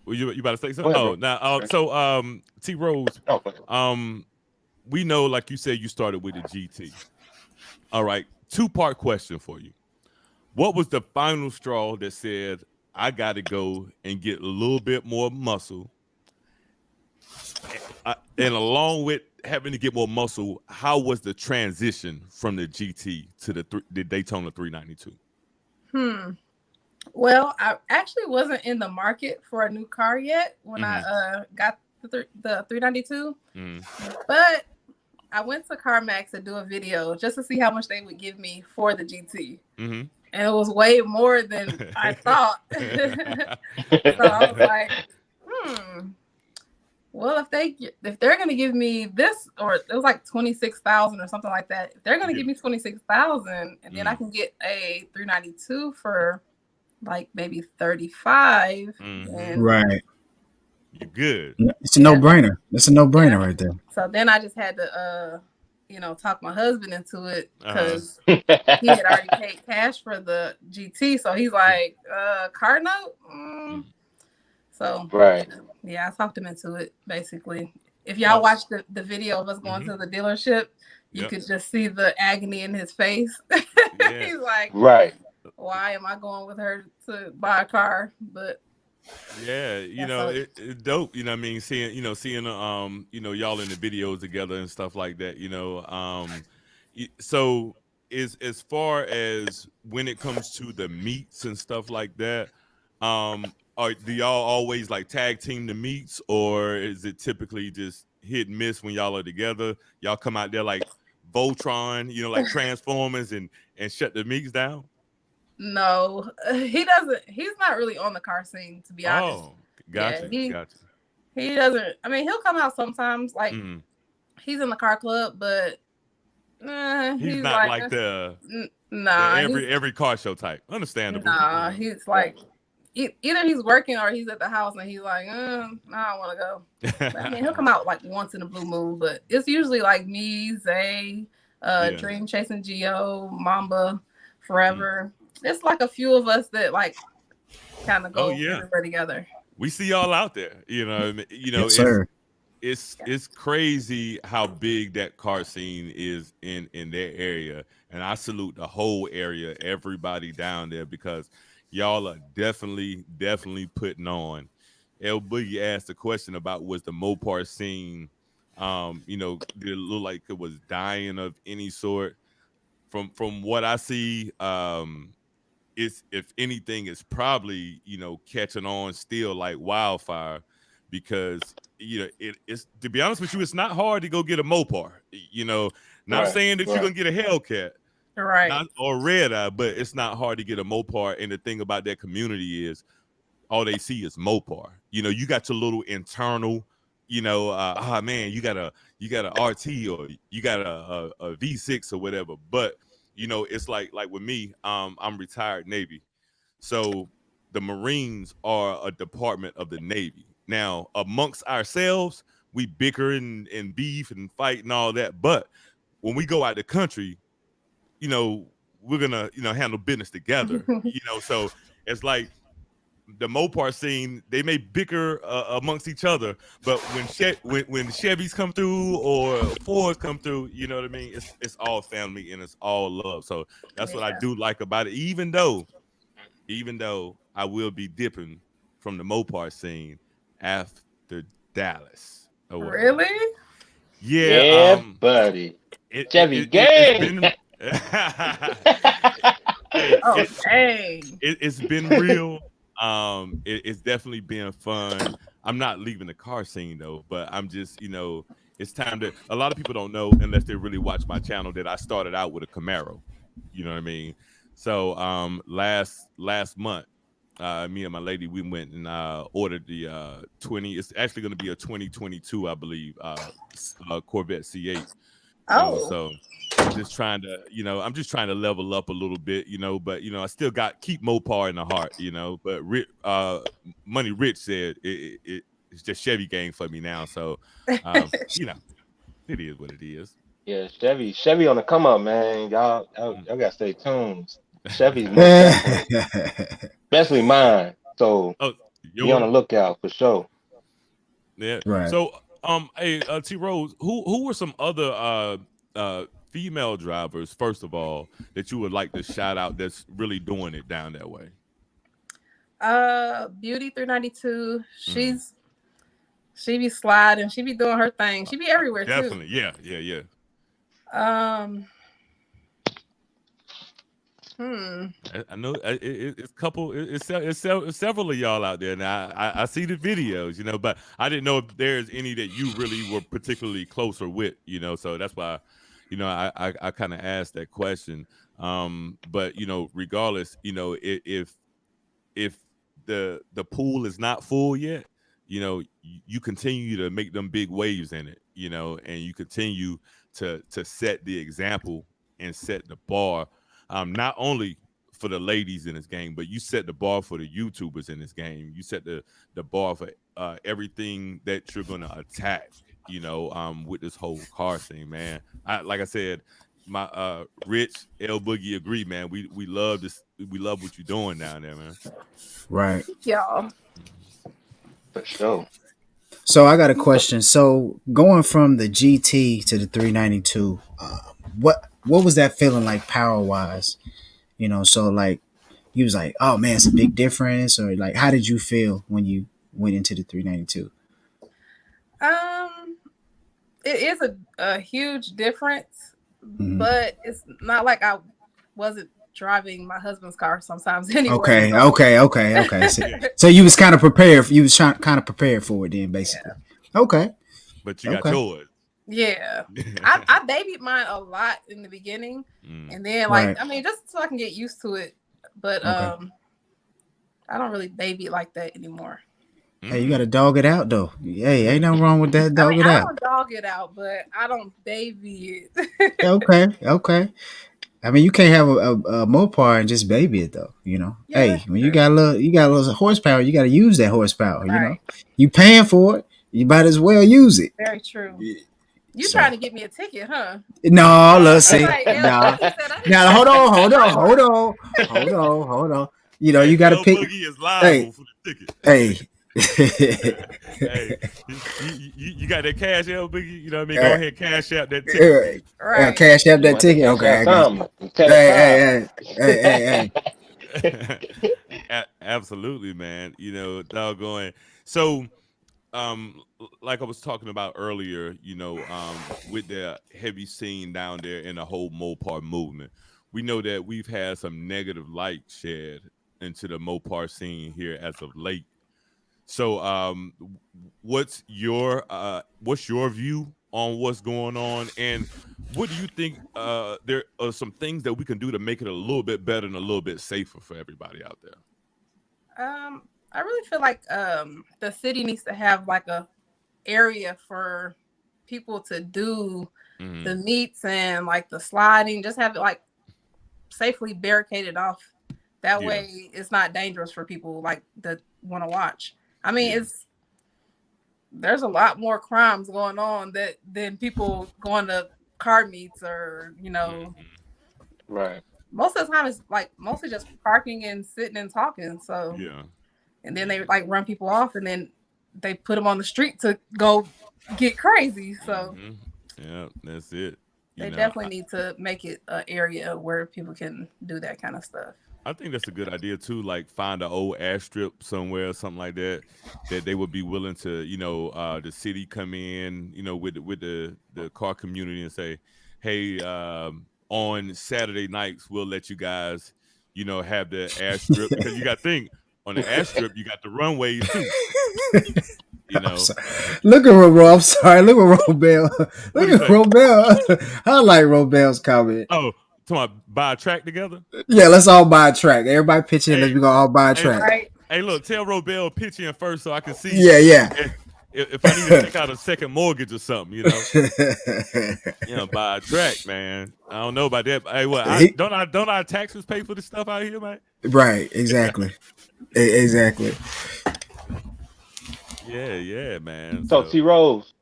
Speaker 3: You about to say
Speaker 1: go
Speaker 3: something?
Speaker 1: ahead,
Speaker 3: Oh,
Speaker 1: bro.
Speaker 3: now,
Speaker 1: Okay.
Speaker 3: so T Rose,
Speaker 1: Oh, go ahead.
Speaker 3: we know, like you said, you started with the GT. All right, two-part question for you. What was the final straw that said I got to go and get a little bit more muscle? And along with having to get more muscle, how was the transition from the GT to the Daytona 392?
Speaker 2: Hmm. Well, I actually wasn't in the market for a new car yet when I
Speaker 3: Mm-hmm.
Speaker 2: got the 392,
Speaker 3: Mm-hmm.
Speaker 2: but I went to CarMax to do a video just to see how much they would give me for the GT.
Speaker 3: Mm-hmm.
Speaker 2: And it was way more than I thought. So I was like, hmm. Well, if they're gonna give me this, or it was like 26,000 or something like that. If they're gonna
Speaker 3: Yeah.
Speaker 2: give me 26,000, and then I
Speaker 3: Mm.
Speaker 2: can get a 392 for like maybe 35,
Speaker 3: Mm-hmm.
Speaker 2: and
Speaker 4: Right.
Speaker 3: You good.
Speaker 4: It's a
Speaker 2: yeah,
Speaker 4: no-brainer. It's a no-brainer
Speaker 2: yeah.
Speaker 4: right there.
Speaker 2: So then I just had to talk my husband into it
Speaker 3: Uh-huh.
Speaker 2: because he had already paid cash for the GT. So he's
Speaker 3: Yeah.
Speaker 2: like, car note?
Speaker 3: Mm.
Speaker 2: So
Speaker 1: right.
Speaker 2: yeah, I talked him into it basically. If y'all
Speaker 3: Well,
Speaker 2: watch the video of us going
Speaker 3: mm-hmm.
Speaker 2: to the dealership, you
Speaker 3: Yep.
Speaker 2: could just see the agony in his face.
Speaker 3: Yeah.
Speaker 2: He's like,
Speaker 1: Right.
Speaker 2: why am I going with her to buy a car? But
Speaker 3: Yeah,
Speaker 2: that's so
Speaker 3: it's dope. I mean, seeing y'all in the videos together and stuff like that. So is as far as when it comes to the meets and stuff like that, do y'all always like tag team the meets, or is it typically just hit and miss when y'all are together? Y'all come out there like Voltron, like Transformers, and shut the meets down.
Speaker 2: no, he doesn't. He's not really on the car scene, to be honest.
Speaker 3: Oh,
Speaker 2: Yeah,
Speaker 3: gotcha,
Speaker 2: he
Speaker 3: gotcha.
Speaker 2: he doesn't. I mean, he'll come out sometimes. Like
Speaker 3: Mm.
Speaker 2: he's in the car club, but
Speaker 3: He's
Speaker 2: he's
Speaker 3: not
Speaker 2: like,
Speaker 3: like the
Speaker 2: nah,
Speaker 3: every car show type. Understandable.
Speaker 2: he's like either he's working or he's at the house and he's like, I don't want to go. But, I mean, he'll come out like once in a blue moon, but it's usually like me, Zay,
Speaker 3: Yeah.
Speaker 2: Dream Chasing Geo, Mamba,
Speaker 3: Mm.
Speaker 2: Forever. It's like a few of us that like kind of
Speaker 3: Oh
Speaker 2: go
Speaker 3: yeah.
Speaker 2: everywhere together.
Speaker 3: We see y'all out there.
Speaker 4: Yes,
Speaker 3: It's
Speaker 4: sir.
Speaker 3: it's it's crazy how big that car scene is in their area, and I salute the whole area, everybody down there, because y'all are definitely putting on. El Boogie asked a question about was the Mopar scene, did it look like it was dying of any sort? From what I see, it's, if anything, it's probably catching on still like wildfire, because it's, to be honest with you, it's not hard to go get a Mopar. Not
Speaker 1: Right.
Speaker 3: saying that you're
Speaker 1: Right.
Speaker 3: gonna get a Hellcat,
Speaker 2: Right.
Speaker 3: not or Red Eye, but it's not hard to get a Mopar. And the thing about that community is all they see is Mopar. You got your little internal, man, you got a RT, or you got a V6 or whatever. But it's like with me, I'm retired Navy. So the Marines are a department of the Navy. Now, amongst ourselves, we bicker and beef and fight and all that. But when we go out the country, you know, we're gonna, handle business together. So it's like the Mopar scene, they may bicker amongst each other, but when Chevys come through or Fords come through, you know what I mean? It's all family and it's all love. So that's what I
Speaker 2: Yeah.
Speaker 3: do like about it. Even though I will be dipping from the Mopar scene after Dallas or whatnot.
Speaker 2: Really?
Speaker 3: Yeah,
Speaker 1: Yeah, buddy. Chevy
Speaker 3: it's
Speaker 1: gang.
Speaker 3: been hey,
Speaker 2: Oh, dang.
Speaker 3: it's been real. It's definitely been fun. I'm not leaving the car scene though, but I'm just, it's time to. A lot of people don't know unless they really watch my channel that I started out with a Camaro. You know what I mean? So last month, me and my lady we went and ordered the 20. It's actually going to be a 2022, I believe, Corvette C.a.r.
Speaker 2: Oh,
Speaker 3: So I'm just trying to level up a little bit, but I still keep Mopar in the heart, but Money Rich said it's just Chevy gang for me now. So um, you know, it is what it is.
Speaker 1: Yeah, Chevy on the come up, man.
Speaker 3: Mm.
Speaker 1: Y'all gotta stay tuned. Chevy's most definitely, especially mine. So
Speaker 3: Oh,
Speaker 1: be on the
Speaker 3: yours?
Speaker 1: lookout for sure.
Speaker 3: Yeah.
Speaker 4: Right.
Speaker 3: So hey, T Rose, who were some other uh female drivers, first of all, that you would like to shout out that's really doing it down that way?
Speaker 2: Beauty 392.
Speaker 3: Mm.
Speaker 2: She be sliding. She be doing her thing. She be everywhere too.
Speaker 3: Definitely, yeah, yeah, yeah.
Speaker 2: Um, hmm.
Speaker 3: I know it's couple. It's several of y'all out there now. I see the videos, but I didn't know if there's any that you really were particularly closer with, So that's why, I kind of asked that question. But regardless, if the pool is not full yet, you continue to make them big waves in it, and you continue to set the example and set the bar, not only for the ladies in this game, but you set the bar for the YouTubers in this game. You set the bar for everything that you're gonna attack, with this whole car scene, man. Like I said, my Rich L Boogie agree, man. We love this. We love what you're doing down there, man.
Speaker 4: Right.
Speaker 2: Y'all.
Speaker 1: For sure.
Speaker 4: So I got a question. So going from the GT to the 392, what was that feeling like power wise? So like you was like, oh man, it's a big difference, or like how did you feel when you went into the 392?
Speaker 2: Um, it is a huge difference,
Speaker 4: Hmm.
Speaker 2: but it's not like I wasn't driving my husband's car sometimes anyway.
Speaker 4: Okay,
Speaker 2: So
Speaker 4: okay, okay, okay. So,
Speaker 3: Yeah,
Speaker 4: so you was kind of prepared. You was kind of prepared for it then, basically.
Speaker 2: yeah,
Speaker 4: Okay,
Speaker 3: but you got
Speaker 4: okay,
Speaker 3: yours.
Speaker 2: yeah. I babied mine a lot in the beginning,
Speaker 3: Mm.
Speaker 2: and then like
Speaker 4: right,
Speaker 2: I mean just so I can get used to it. But
Speaker 4: okay.
Speaker 2: I don't really baby it like that anymore.
Speaker 4: Hey, you got to
Speaker 3: Mm.
Speaker 4: dog it out though. Hey, ain't nothing wrong with that.
Speaker 2: I mean,
Speaker 4: Dog it
Speaker 2: I
Speaker 4: out.
Speaker 2: don't dog it out, but I don't baby it.
Speaker 4: Okay, okay. I mean, you can't have a Mopar and just baby it though.
Speaker 2: Yeah,
Speaker 4: Hey,
Speaker 2: that's
Speaker 4: when
Speaker 2: true.
Speaker 4: you got a little horsepower, you got to use that horsepower.
Speaker 2: Right.
Speaker 4: You paying for it, you might as well use it.
Speaker 2: Very true. You trying
Speaker 4: So
Speaker 2: to get me a ticket, huh?
Speaker 4: no, let's
Speaker 2: That's
Speaker 4: see.
Speaker 2: right. L
Speaker 4: No,
Speaker 2: Boogie said I need to
Speaker 4: now
Speaker 2: get
Speaker 4: hold
Speaker 2: a
Speaker 4: on,
Speaker 2: ticket
Speaker 4: hold
Speaker 2: for
Speaker 4: on, hold
Speaker 2: sure.
Speaker 4: on, hold on.
Speaker 3: Hey,
Speaker 4: You got to
Speaker 3: L
Speaker 4: pick.
Speaker 3: Boogie is
Speaker 4: Hey,
Speaker 3: liable for the ticket.
Speaker 4: hey.
Speaker 3: Hey, you got that cash, L Boogie? You know what I mean? Go ahead, cash out that ticket.
Speaker 2: Right.
Speaker 4: Cash up
Speaker 1: You
Speaker 4: that
Speaker 1: want to
Speaker 4: ticket.
Speaker 1: cash
Speaker 4: Okay,
Speaker 1: out
Speaker 4: I got you.
Speaker 1: something. Tell the
Speaker 4: Hey,
Speaker 1: crowd.
Speaker 3: Absolutely, man. Doggone. So, like I was talking about earlier, with the heavy scene down there in the whole Mopar movement, we know that we've had some negative light shed into the Mopar scene here as of late. So, what's your view on what's going on, and what do you think? There are some things that we can do to make it a little bit better and a little bit safer for everybody out there.
Speaker 2: I really feel like the city needs to have like a area for people to do
Speaker 3: Mm-hmm.
Speaker 2: the meets and like the sliding. Just have it like safely barricaded off That
Speaker 3: Yeah.
Speaker 2: way, it's not dangerous for people like that want to watch. I mean,
Speaker 3: Yeah.
Speaker 2: there's a lot more crimes going on than people going to car meets or
Speaker 3: Mhm.
Speaker 1: Right.
Speaker 2: most of the time it's like mostly just parking and sitting and talking. So
Speaker 3: Yeah.
Speaker 2: and then
Speaker 3: Yeah.
Speaker 2: they like run people off and then they put them on the street to go get crazy. So
Speaker 3: Hmm. Yeah, that's it. You
Speaker 2: they
Speaker 3: know,
Speaker 2: definitely need to make it an area where people can do that kind of stuff.
Speaker 3: I think that's a good idea too. Like find an old airstrip somewhere, something like that, that they would be willing to, the city come in, with the car community and say, hey, on Saturday nights we'll let you guys, have the airstrip because you got to think on the airstrip you got the runways too. You
Speaker 4: I'm
Speaker 3: know
Speaker 4: sorry. Look at Robel. I'm sorry. Look at Robel.
Speaker 3: what
Speaker 4: Look
Speaker 3: do you
Speaker 4: at
Speaker 3: say?
Speaker 4: Robel. I like Robel's comment.
Speaker 3: Oh, talking about buy a track together.
Speaker 4: Yeah, let's all buy a track. Everybody pitch in. Let's
Speaker 3: Hey,
Speaker 4: we gonna all buy a
Speaker 3: hey,
Speaker 4: track.
Speaker 2: Right.
Speaker 3: hey, look, tell Robel pitch in first so I can see
Speaker 4: Yeah, yeah.
Speaker 3: if I need to take out a second mortgage or something, buy a track, man. I don't know about that. Hey, what? I
Speaker 4: He-
Speaker 3: don't our taxes pay for this stuff out here, man?
Speaker 4: right, exactly. Exactly.
Speaker 3: Yeah, yeah, man.
Speaker 1: So
Speaker 3: So
Speaker 1: T Rose,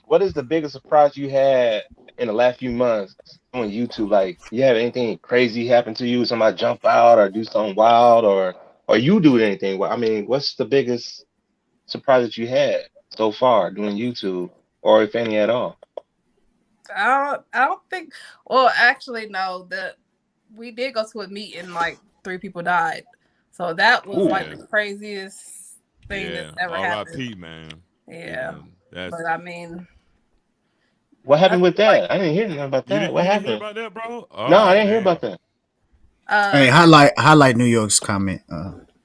Speaker 1: what is the biggest surprise you had in the last few months on YouTube? Like, you have anything crazy happen to you? Somebody jump out or do something wild, or you do anything? I mean, what's the biggest surprise that you had so far doing YouTube, or if any at all?
Speaker 2: I don't think. Well, actually, no. We did go to a meet and like three people died. So that was
Speaker 1: Ooh,
Speaker 2: like
Speaker 3: yeah,
Speaker 2: the craziest thing that's
Speaker 3: yeah.
Speaker 2: ever happened.
Speaker 3: R.I.P. Man.
Speaker 2: Yeah.
Speaker 3: That's
Speaker 2: But I mean,
Speaker 1: what happened
Speaker 2: nothing
Speaker 1: with
Speaker 2: like
Speaker 1: that? I didn't hear nothing about that. What
Speaker 3: you didn't hear
Speaker 1: happened?
Speaker 3: about that, bro?
Speaker 1: No, I
Speaker 3: Oh
Speaker 1: didn't hear
Speaker 3: man,
Speaker 1: about that.
Speaker 4: Hey,
Speaker 2: uh
Speaker 4: highlight New York's comment.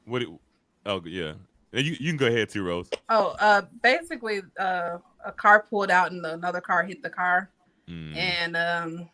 Speaker 3: what? Oh yeah, you can go ahead, T Rose.
Speaker 2: basically a car pulled out and another car hit the car
Speaker 3: Mm,
Speaker 2: and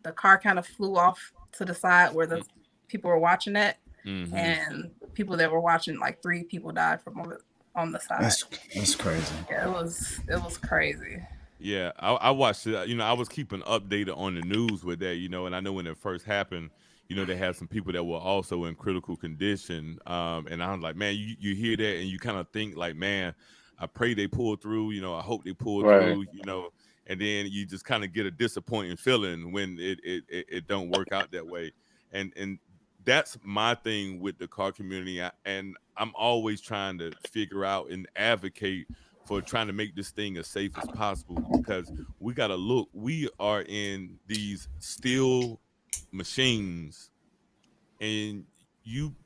Speaker 2: the car kind of flew off to the side where the people were watching it
Speaker 3: mm-hmm.
Speaker 2: and people that were watching like three people died from on the side.
Speaker 4: that's that's crazy.
Speaker 2: Yeah, it was crazy.
Speaker 3: Yeah, I watched it. I was keeping updated on the news with that. And I know when it first happened, they had some people that were also in critical condition. And I was like, man, you hear that and you kind of think like, man, I pray they pull through. I hope they pull
Speaker 1: Right,
Speaker 3: through. And then you just kind of get a disappointing feeling when it don't work out that way. And that's my thing with the car community. And I'm always trying to figure out and advocate for trying to make this thing as safe as possible because we got to look. We are in these steel machines, and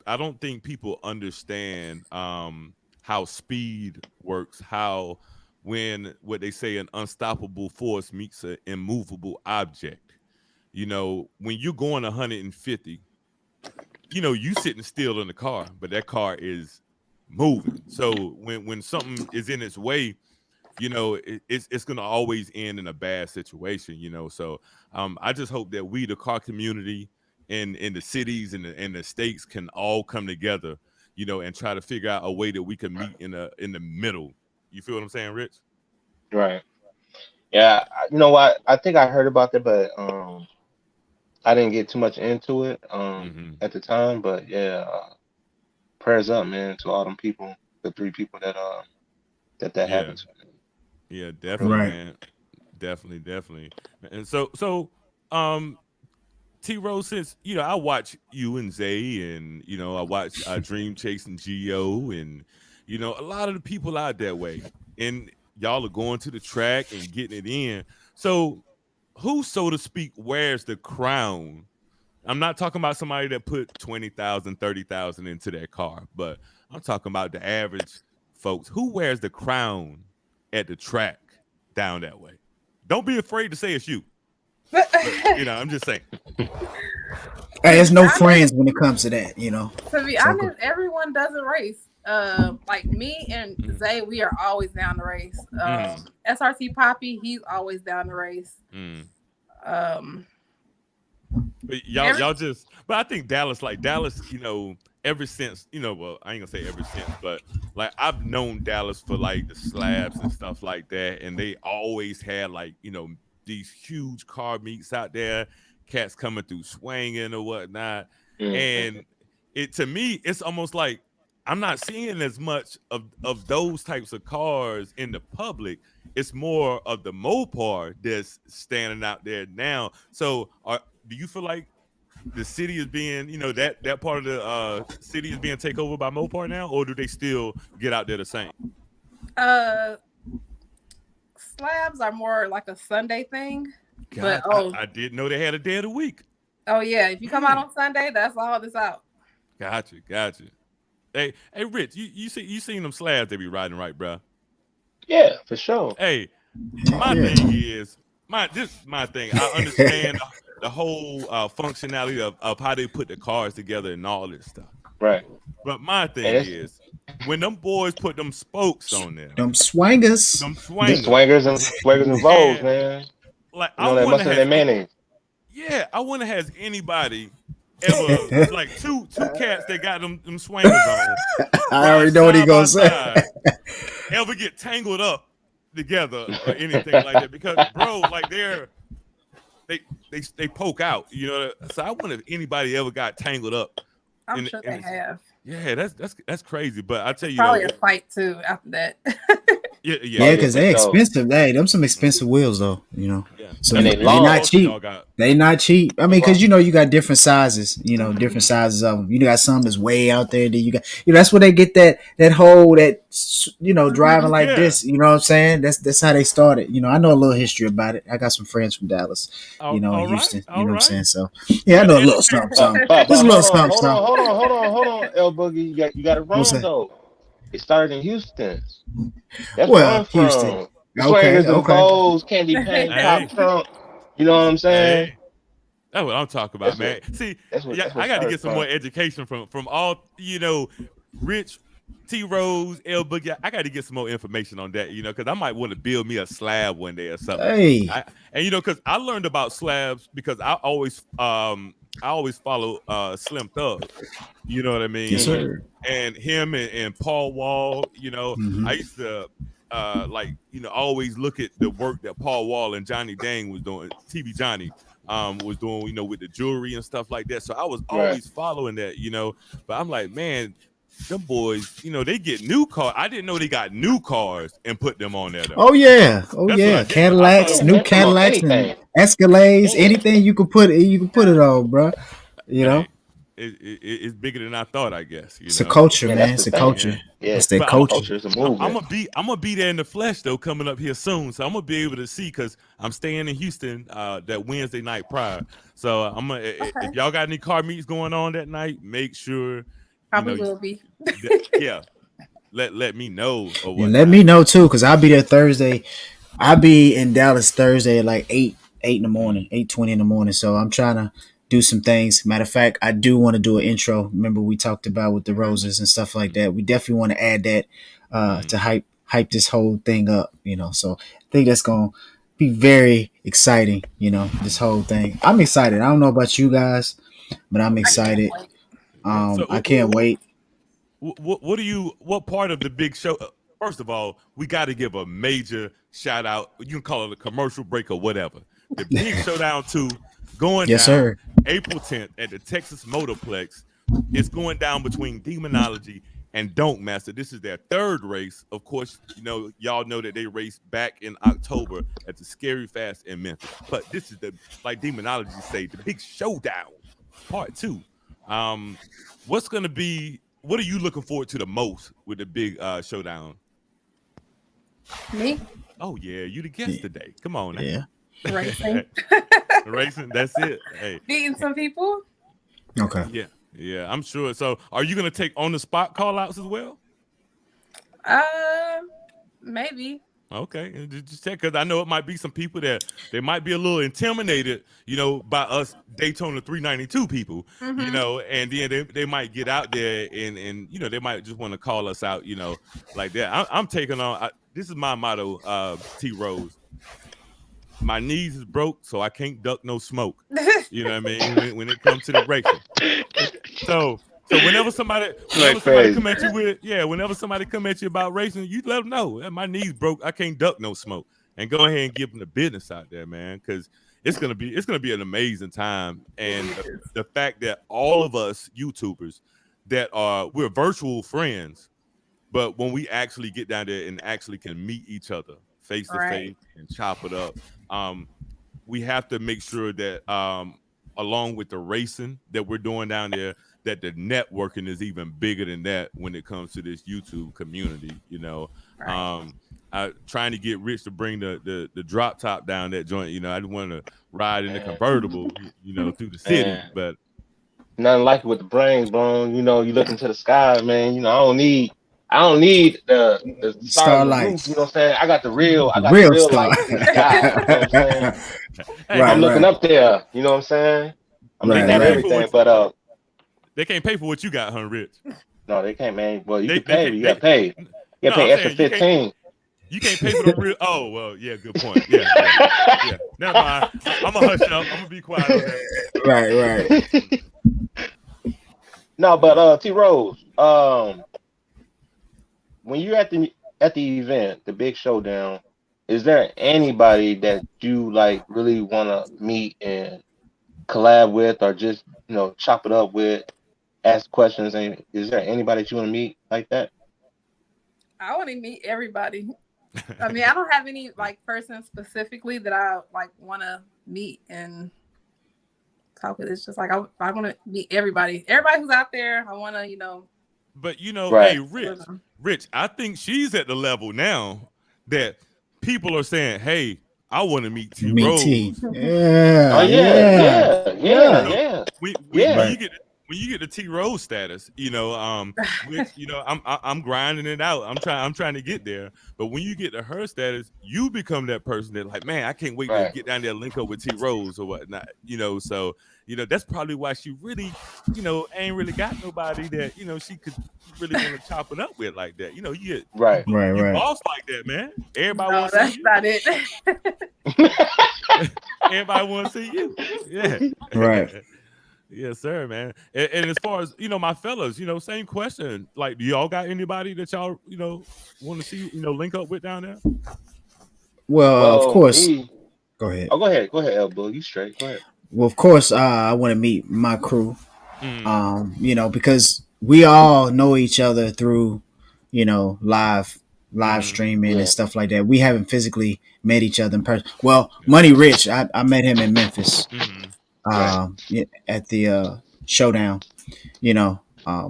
Speaker 3: I don't think people understand how speed works. How when what they say an unstoppable force meets an immovable object. When you're going 150, you sitting still in the car, but that car is moving. So when something is in its way, it's going to always end in a bad situation. So I just hope that we, the car community, in the cities and the states, can all come together, and try to figure out a way that we can meet in the middle. You feel what I'm saying, Rich?
Speaker 1: right. Yeah, you know what? I think I heard about that, but I didn't get too much into it
Speaker 3: Mm-hmm.
Speaker 1: at the time. But yeah, prayers up, man, to all them people, the three people that
Speaker 3: Yeah,
Speaker 1: happened to.
Speaker 3: yeah,
Speaker 1: Real
Speaker 3: definitely,
Speaker 4: Right.
Speaker 1: quick.
Speaker 3: man. Definitely. And so um T Rose, since I watch you and Zay, and I watch Dream Chasing Geo, and a lot of the people out that way, and y'all are going to the track and getting it in. So, who, so to speak, wears the crown? I'm not talking about somebody that put 20,000, 30,000 into their car, but I'm talking about the average folks. Who wears the crown at the track down that way? Don't be afraid to say it's you, but I'm just saying.
Speaker 4: Hey,
Speaker 2: to
Speaker 4: there's
Speaker 2: be
Speaker 4: no
Speaker 2: honest,
Speaker 4: friends when it comes to that, you know.
Speaker 2: to be
Speaker 4: So
Speaker 2: honest, everyone does a race. Like me and
Speaker 3: Mm,
Speaker 2: Zay, we are always down the race.
Speaker 3: mm,
Speaker 2: SRT Poppy, he's always down the race.
Speaker 3: mm.
Speaker 2: Um,
Speaker 3: But y'all,
Speaker 2: every
Speaker 3: y'all just. But I think Dallas, like Dallas, ever since, well, I ain't gonna say ever since, but like I've known Dallas for like the slabs and stuff like that, and they always had like these huge car meets out there, cats coming through swinging or whatnot,
Speaker 1: Mhm.
Speaker 3: and it to me, it's almost like I'm not seeing as much of those types of cars in the public. It's more of the Mopar that's standing out there now. So, do you feel like the city is being, that part of the city is being taken over by Mopar now, or do they still get out there the same?
Speaker 2: Uh, slabs are more like a Sunday thing, but
Speaker 3: God, I didn't know they had a day of the week.
Speaker 2: oh yeah, if you come out
Speaker 3: Mm,
Speaker 2: on Sunday, that's all that's out.
Speaker 3: gotcha. Hey, Rich, you seen them slabs they be riding, right, bro?
Speaker 1: Yeah, for sure.
Speaker 3: Hey,
Speaker 4: Heck
Speaker 3: my
Speaker 4: yeah.
Speaker 3: thing is this is my thing. I understand the whole functionality of how they put the cars together and all this stuff.
Speaker 1: Right.
Speaker 3: But my
Speaker 1: And
Speaker 3: thing
Speaker 1: it's
Speaker 3: is when them boys put them spokes on there,
Speaker 4: Them swangers.
Speaker 3: them
Speaker 1: the
Speaker 3: swangers,
Speaker 1: swingers and Vogues,
Speaker 3: and
Speaker 1: man.
Speaker 3: like
Speaker 1: You know that mustard and that mayonnaise.
Speaker 3: I wonder has anybody ever, like two cats that got them swangers on
Speaker 4: I
Speaker 3: ride
Speaker 4: already know what he
Speaker 3: side by
Speaker 4: gonna say.
Speaker 3: side ever get tangled up together or anything like that? Because bro, like they they poke out, So I wonder if anybody ever got tangled up
Speaker 2: I'm
Speaker 3: in
Speaker 2: sure
Speaker 3: in
Speaker 2: they
Speaker 3: this.
Speaker 2: have.
Speaker 3: Yeah, that's crazy. But I tell you,
Speaker 2: Probably a fight too after that.
Speaker 3: yeah,
Speaker 1: Oh
Speaker 4: Yeah,
Speaker 1: yeah,
Speaker 4: because
Speaker 1: for
Speaker 4: they
Speaker 1: sure.
Speaker 4: expensive. Hey, them some expensive wheels though.
Speaker 3: yeah.
Speaker 4: So
Speaker 1: And
Speaker 3: And
Speaker 1: they
Speaker 3: what
Speaker 4: they not
Speaker 1: long.
Speaker 3: both of y'all
Speaker 4: cheap.
Speaker 3: got?
Speaker 4: They not cheap. I
Speaker 1: They
Speaker 4: mean, because
Speaker 1: long.
Speaker 4: you got different sizes. Different sizes of them. You got some that's way out there. Then you got that's where they get that whole driving like
Speaker 3: Yeah.
Speaker 4: this. You know what I'm saying? That's how they started. I know a little history about it. I got some friends from Dallas. In
Speaker 3: All right,
Speaker 4: Houston. You
Speaker 3: all
Speaker 4: know what I'm
Speaker 3: right.
Speaker 4: saying? So yeah, I
Speaker 3: Way
Speaker 4: know
Speaker 3: to
Speaker 4: a little something,
Speaker 3: educate me.
Speaker 4: something. Just
Speaker 1: But
Speaker 4: a little
Speaker 1: hold on,
Speaker 4: something,
Speaker 1: hold on,
Speaker 4: something.
Speaker 1: hold on, hold on, hold on, El Boogie. You got it
Speaker 4: What's
Speaker 1: wrong
Speaker 4: that?
Speaker 1: though. It started in Houston. That's where
Speaker 4: Well,
Speaker 1: I'm
Speaker 4: Houston.
Speaker 1: from. The
Speaker 4: Okay,
Speaker 1: swingers and
Speaker 4: okay.
Speaker 1: Vogues, candy paint,
Speaker 3: Hey,
Speaker 1: pop trunk. You know what I'm saying?
Speaker 3: hey. That's what I'm talking about,
Speaker 1: That's
Speaker 3: man.
Speaker 1: what
Speaker 3: See, yeah,
Speaker 1: that's what
Speaker 3: I
Speaker 1: it
Speaker 3: got to
Speaker 1: started
Speaker 3: get some more
Speaker 1: from.
Speaker 3: education from all Rich, T Rose, L Boogie. I got to get some more information on that, because I might want to build me a slab one day or something.
Speaker 4: Hey,
Speaker 3: And because I learned about slabs because I always follow Slim Thug. You know what I
Speaker 4: yes,
Speaker 3: mean?
Speaker 1: Hmm.
Speaker 4: sir.
Speaker 3: And him and Paul Wall. I
Speaker 4: Hmm.
Speaker 3: used to always look at the work that Paul Wall and Johnny Dang was doing. TV Johnny was doing, with the jewelry and stuff like that. So I was
Speaker 1: Right.
Speaker 3: always following that. But I'm like, man, them boys, they get new cars. I didn't know they got new cars and put them on there though.
Speaker 4: Oh yeah, oh
Speaker 3: That's what I
Speaker 4: yeah.
Speaker 3: didn't know. I thought it
Speaker 4: Cadillacs,
Speaker 1: Yeah,
Speaker 3: was
Speaker 4: new
Speaker 1: man. Come on,
Speaker 4: Cadillacs, and
Speaker 1: anything.
Speaker 4: Escalades,
Speaker 1: Any
Speaker 4: anything you can put it on, bro. You know,
Speaker 3: hey, it's bigger than I thought. I guess
Speaker 4: it's a culture,
Speaker 1: Yeah,
Speaker 4: man.
Speaker 1: that's
Speaker 4: It's
Speaker 1: the
Speaker 4: a
Speaker 1: thing.
Speaker 4: culture.
Speaker 3: Yeah.
Speaker 1: Yeah,
Speaker 4: It's their
Speaker 3: But
Speaker 1: it's a
Speaker 3: I'm
Speaker 4: culture.
Speaker 1: culture. It's a
Speaker 3: I'm
Speaker 1: movement.
Speaker 3: gonna be there in the flesh though coming up here soon, so I'm gonna be able to see because I'm staying in Houston that Wednesday night prior. So I'm gonna
Speaker 2: Okay,
Speaker 3: if y'all got any car meets going on that night, make sure you
Speaker 2: probably
Speaker 3: know
Speaker 2: will be.
Speaker 3: yeah let me know or
Speaker 4: And let me
Speaker 3: whatnot.
Speaker 4: know too, cause I'll be there Thursday. I'll be in Dallas Thursday at like eight in the
Speaker 3: Mm,
Speaker 4: morning, 8:20 in the morning. So I'm trying to do some things. Matter of fact, I do want to do an intro. Remember we talked about with the
Speaker 2: Mhm.
Speaker 4: roses and stuff like that. We definitely want to add that to
Speaker 3: mm.
Speaker 4: hype this whole thing up. So I think that's gonna be very exciting. This whole thing. I'm excited. I don't know about you guys, but I'm
Speaker 2: I
Speaker 3: Yeah,
Speaker 2: can't
Speaker 4: excited.
Speaker 2: wait.
Speaker 3: yeah. So
Speaker 4: I can't wait.
Speaker 3: what part of the big show? First of all, we got to give a major shout out. You can call it a commercial break or whatever. The big showdown 2 going
Speaker 4: Yes,
Speaker 3: down
Speaker 4: sir.
Speaker 3: April 10th at the Texas Motorplex. It's going down between Demonology and Don't Master. This is their third race. Of course, y'all know that they raced back in October at the Scary Fast in Memphis. But this is like Demonology say, the big showdown part 2. Um, what are you looking forward to the most with the big showdown?
Speaker 2: Me
Speaker 3: Oh yeah, you the guest
Speaker 4: Yeah.
Speaker 3: today. Come on
Speaker 4: Yeah.
Speaker 3: now.
Speaker 2: racing,
Speaker 3: Racing, that's it. Hey,
Speaker 2: beating some people.
Speaker 4: Okay.
Speaker 3: yeah, yeah, I'm sure. So are you gonna take on the spot call outs as well?
Speaker 2: Uh, maybe.
Speaker 3: Okay, and just check because I know it might be some people that they might be a little intimidated, by us Daytona 392 people,
Speaker 2: Hmm.
Speaker 3: and then they might get out there and they might just want to call us out, like that. I'm taking on. This is my motto, T Rose. My knees is broke, so I can't duck no smoke. You know what I mean? When it comes to the racing. So whenever somebody
Speaker 1: Like
Speaker 3: whenever somebody
Speaker 1: crazy.
Speaker 3: come at you with whenever somebody come at you about racing, you let them know my knees broke. I can't duck no smoke, and go ahead and give them the business out there, man, because it's gonna be an amazing time,
Speaker 2: It
Speaker 3: and
Speaker 2: is.
Speaker 3: the fact that all of us YouTubers that are we're virtual friends, but when we actually get down there and actually can meet each other face to
Speaker 2: Right.
Speaker 3: face and chop it up, we have to make sure that along with the racing that we're doing down there, that the networking is even bigger than that when it comes to this YouTube community.
Speaker 2: Right.
Speaker 3: Trying to get Rich to bring the drop top down that joint. I didn't want to ride in the
Speaker 1: Man,
Speaker 3: convertible, through the city,
Speaker 1: man,
Speaker 3: but
Speaker 1: nothing like it with the brains, bro. You look into the sky, man. I don't need the stars and the roof. You know
Speaker 4: Starlights,
Speaker 1: what I'm saying? I got the
Speaker 4: real
Speaker 1: real
Speaker 4: star.
Speaker 1: lights in the sky. You know what I'm saying?
Speaker 3: hey,
Speaker 1: I'm
Speaker 4: Right,
Speaker 1: looking
Speaker 4: right,
Speaker 1: up there. You know what I'm saying? I'm
Speaker 3: they
Speaker 1: looking
Speaker 4: right,
Speaker 3: can't
Speaker 1: at
Speaker 3: pay
Speaker 4: right.
Speaker 3: for what
Speaker 1: everything, but
Speaker 3: they can't pay for what you got, huh, Rich?
Speaker 1: no, they can't, man. Well, you
Speaker 3: They
Speaker 1: can
Speaker 3: they
Speaker 1: pay,
Speaker 3: can't
Speaker 1: but you got
Speaker 3: they
Speaker 1: to pay. You got
Speaker 3: no,
Speaker 1: to pay
Speaker 3: I'm
Speaker 1: extra
Speaker 3: saying
Speaker 1: 15.
Speaker 3: you can't pay for them real. Oh well, yeah, good point. Yeah, yeah, yeah. Never mind. I'm gonna hush up. I'm gonna be quiet on that.
Speaker 4: Right, right.
Speaker 1: No, but
Speaker 3: Yeah.
Speaker 1: T Rose, when you're at the event, the big showdown, is there anybody that you like really want to meet and collab with, or just chop it up with, ask questions? And is there anybody that you want to meet like that?
Speaker 2: I want to meet everybody. I mean, I don't have any like person specifically that I like want to meet and talk with. It's just like I want to meet everybody. Everybody who's out there, I want to,
Speaker 3: But hey,
Speaker 1: Right,
Speaker 3: Rich,
Speaker 2: with them.
Speaker 3: Rich, I think she's at the level now that people are saying, "Hey, I want to meet T
Speaker 4: Me T.
Speaker 3: Rose."
Speaker 1: oh
Speaker 4: Yeah,
Speaker 1: yeah,
Speaker 4: yeah,
Speaker 1: yeah, yeah,
Speaker 4: yeah.
Speaker 3: So
Speaker 1: yeah,
Speaker 3: when
Speaker 1: yeah.
Speaker 3: you
Speaker 4: Right.
Speaker 3: get the T Rose status, which I'm grinding it out. I'm trying to get there. But when you get to her status, you become that person that like, man, I can't wait to
Speaker 1: Right,
Speaker 3: get down there, link up with T Rose or whatnot. So that's probably why she really, ain't really got nobody that she could really want to chop it up with like that. You
Speaker 1: right.
Speaker 4: Right,
Speaker 3: you
Speaker 4: right.
Speaker 3: boss like that, man. Everybody
Speaker 2: No,
Speaker 3: want to see
Speaker 2: that's
Speaker 3: you.
Speaker 2: not it.
Speaker 3: Everybody want to see you. Yeah.
Speaker 4: Right.
Speaker 3: Yes, sir, man. And as far as my fellas, same question. Like, do y'all got anybody that y'all want to see link up with down there?
Speaker 4: Well, of
Speaker 1: Well,
Speaker 4: course.
Speaker 1: me.
Speaker 4: Go ahead.
Speaker 1: Oh, go ahead, Elbow. You straight. Go ahead.
Speaker 4: Well, of course, I want to meet my crew.
Speaker 3: Mm,
Speaker 4: Because we all know each other through, live
Speaker 3: mm-hmm,
Speaker 4: streaming and
Speaker 1: Yeah,
Speaker 4: stuff like that. We haven't physically met each other in person. Well,
Speaker 3: yeah,
Speaker 4: Money Rich, I met him in Memphis,
Speaker 3: mm-hmm,
Speaker 1: right,
Speaker 4: at the showdown.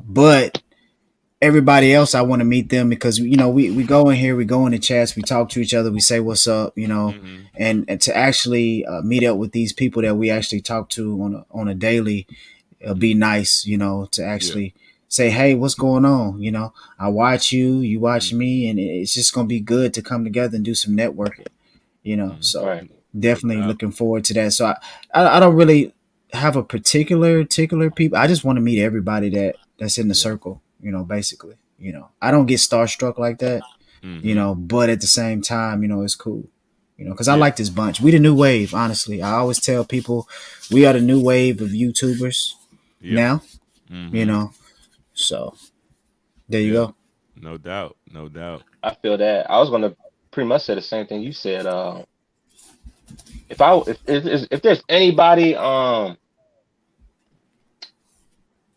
Speaker 4: But everybody else, I want to meet them because we go in here, we go in the chats, we talk to each other, we say what's up,
Speaker 3: mm-hmm,
Speaker 4: and to actually meet up with these people that we actually talk to on a daily, it'll be nice, to
Speaker 3: yeah,
Speaker 4: actually say, hey, what's going on? I watch you, you watch
Speaker 3: mm-hmm,
Speaker 4: me, and it's just gonna be good to come together and do some networking. So
Speaker 1: right.
Speaker 3: mm-hmm. No
Speaker 4: definitely
Speaker 3: doubt.
Speaker 4: looking forward to that. So I don't really have a particular people. I just want to meet everybody that's in the
Speaker 3: Yeah.
Speaker 4: circle. Basically, I don't get starstruck like that.
Speaker 3: Mm-hmm.
Speaker 4: But at the same time, it's cool. Because I
Speaker 3: Yeah.
Speaker 4: like this bunch. We the new wave. Honestly, I always tell people we are the new wave of YouTubers
Speaker 3: Yep.
Speaker 4: now. You
Speaker 3: Mm-hmm.
Speaker 4: know, so there you
Speaker 3: Yeah.
Speaker 4: go.
Speaker 3: No doubt. No doubt.
Speaker 1: I feel that. I was gonna pretty much say the same thing you said. If there's anybody,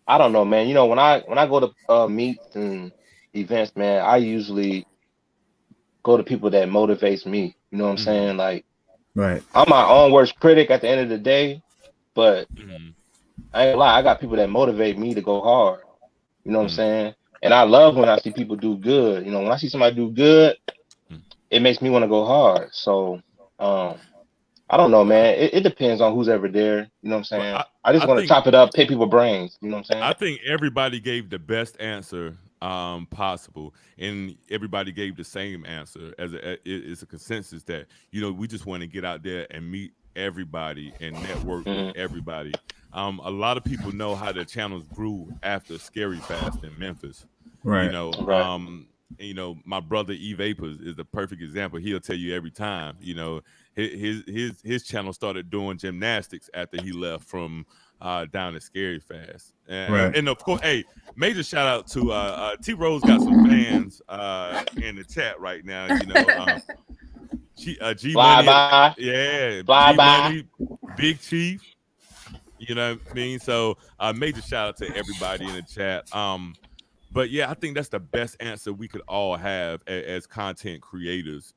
Speaker 1: I don't know, man. When I go to meets and events, man, I usually go to people that motivates me. You know what I'm
Speaker 3: Mm-hmm.
Speaker 1: saying? Like,
Speaker 4: Right,
Speaker 1: I'm my own worst critic at the end of the day, but
Speaker 3: Mm-hmm.
Speaker 1: I ain't gonna lie, I got people that motivate me to go hard. You know what I'm
Speaker 3: Mm-hmm.
Speaker 1: saying? And I love when I see people do good. When I see somebody do good, it makes me want to go hard. So, um, I don't know, man. It depends on who's ever there. You know what I'm
Speaker 3: Well,
Speaker 1: saying?
Speaker 3: I,
Speaker 1: I just
Speaker 3: I
Speaker 1: want to
Speaker 3: think
Speaker 1: chop it up, pay people brains. You know what I'm saying?
Speaker 3: I think everybody gave the best answer possible, and everybody gave the same answer it's a consensus that we just want to get out there and meet everybody and network with
Speaker 1: Hmm.
Speaker 3: everybody. A lot of people know how the channels grew after Scary Fast in Memphis. You
Speaker 4: right,
Speaker 3: know,
Speaker 1: Right.
Speaker 3: um, my brother E Vapors is the perfect example. He'll tell you every time. His channel started doing gymnastics after he left from down at Scary Fast. And,
Speaker 4: right.
Speaker 3: and of course, hey, major shout out to T Rose got some fans in the chat right now. G
Speaker 1: Fly
Speaker 3: Money,
Speaker 1: by,
Speaker 3: yeah,
Speaker 1: fly
Speaker 3: G
Speaker 1: by.
Speaker 3: Money, Big Chief. You know what I mean? So major shout out to everybody in the chat. But yeah, I think that's the best answer we could all have as content creators,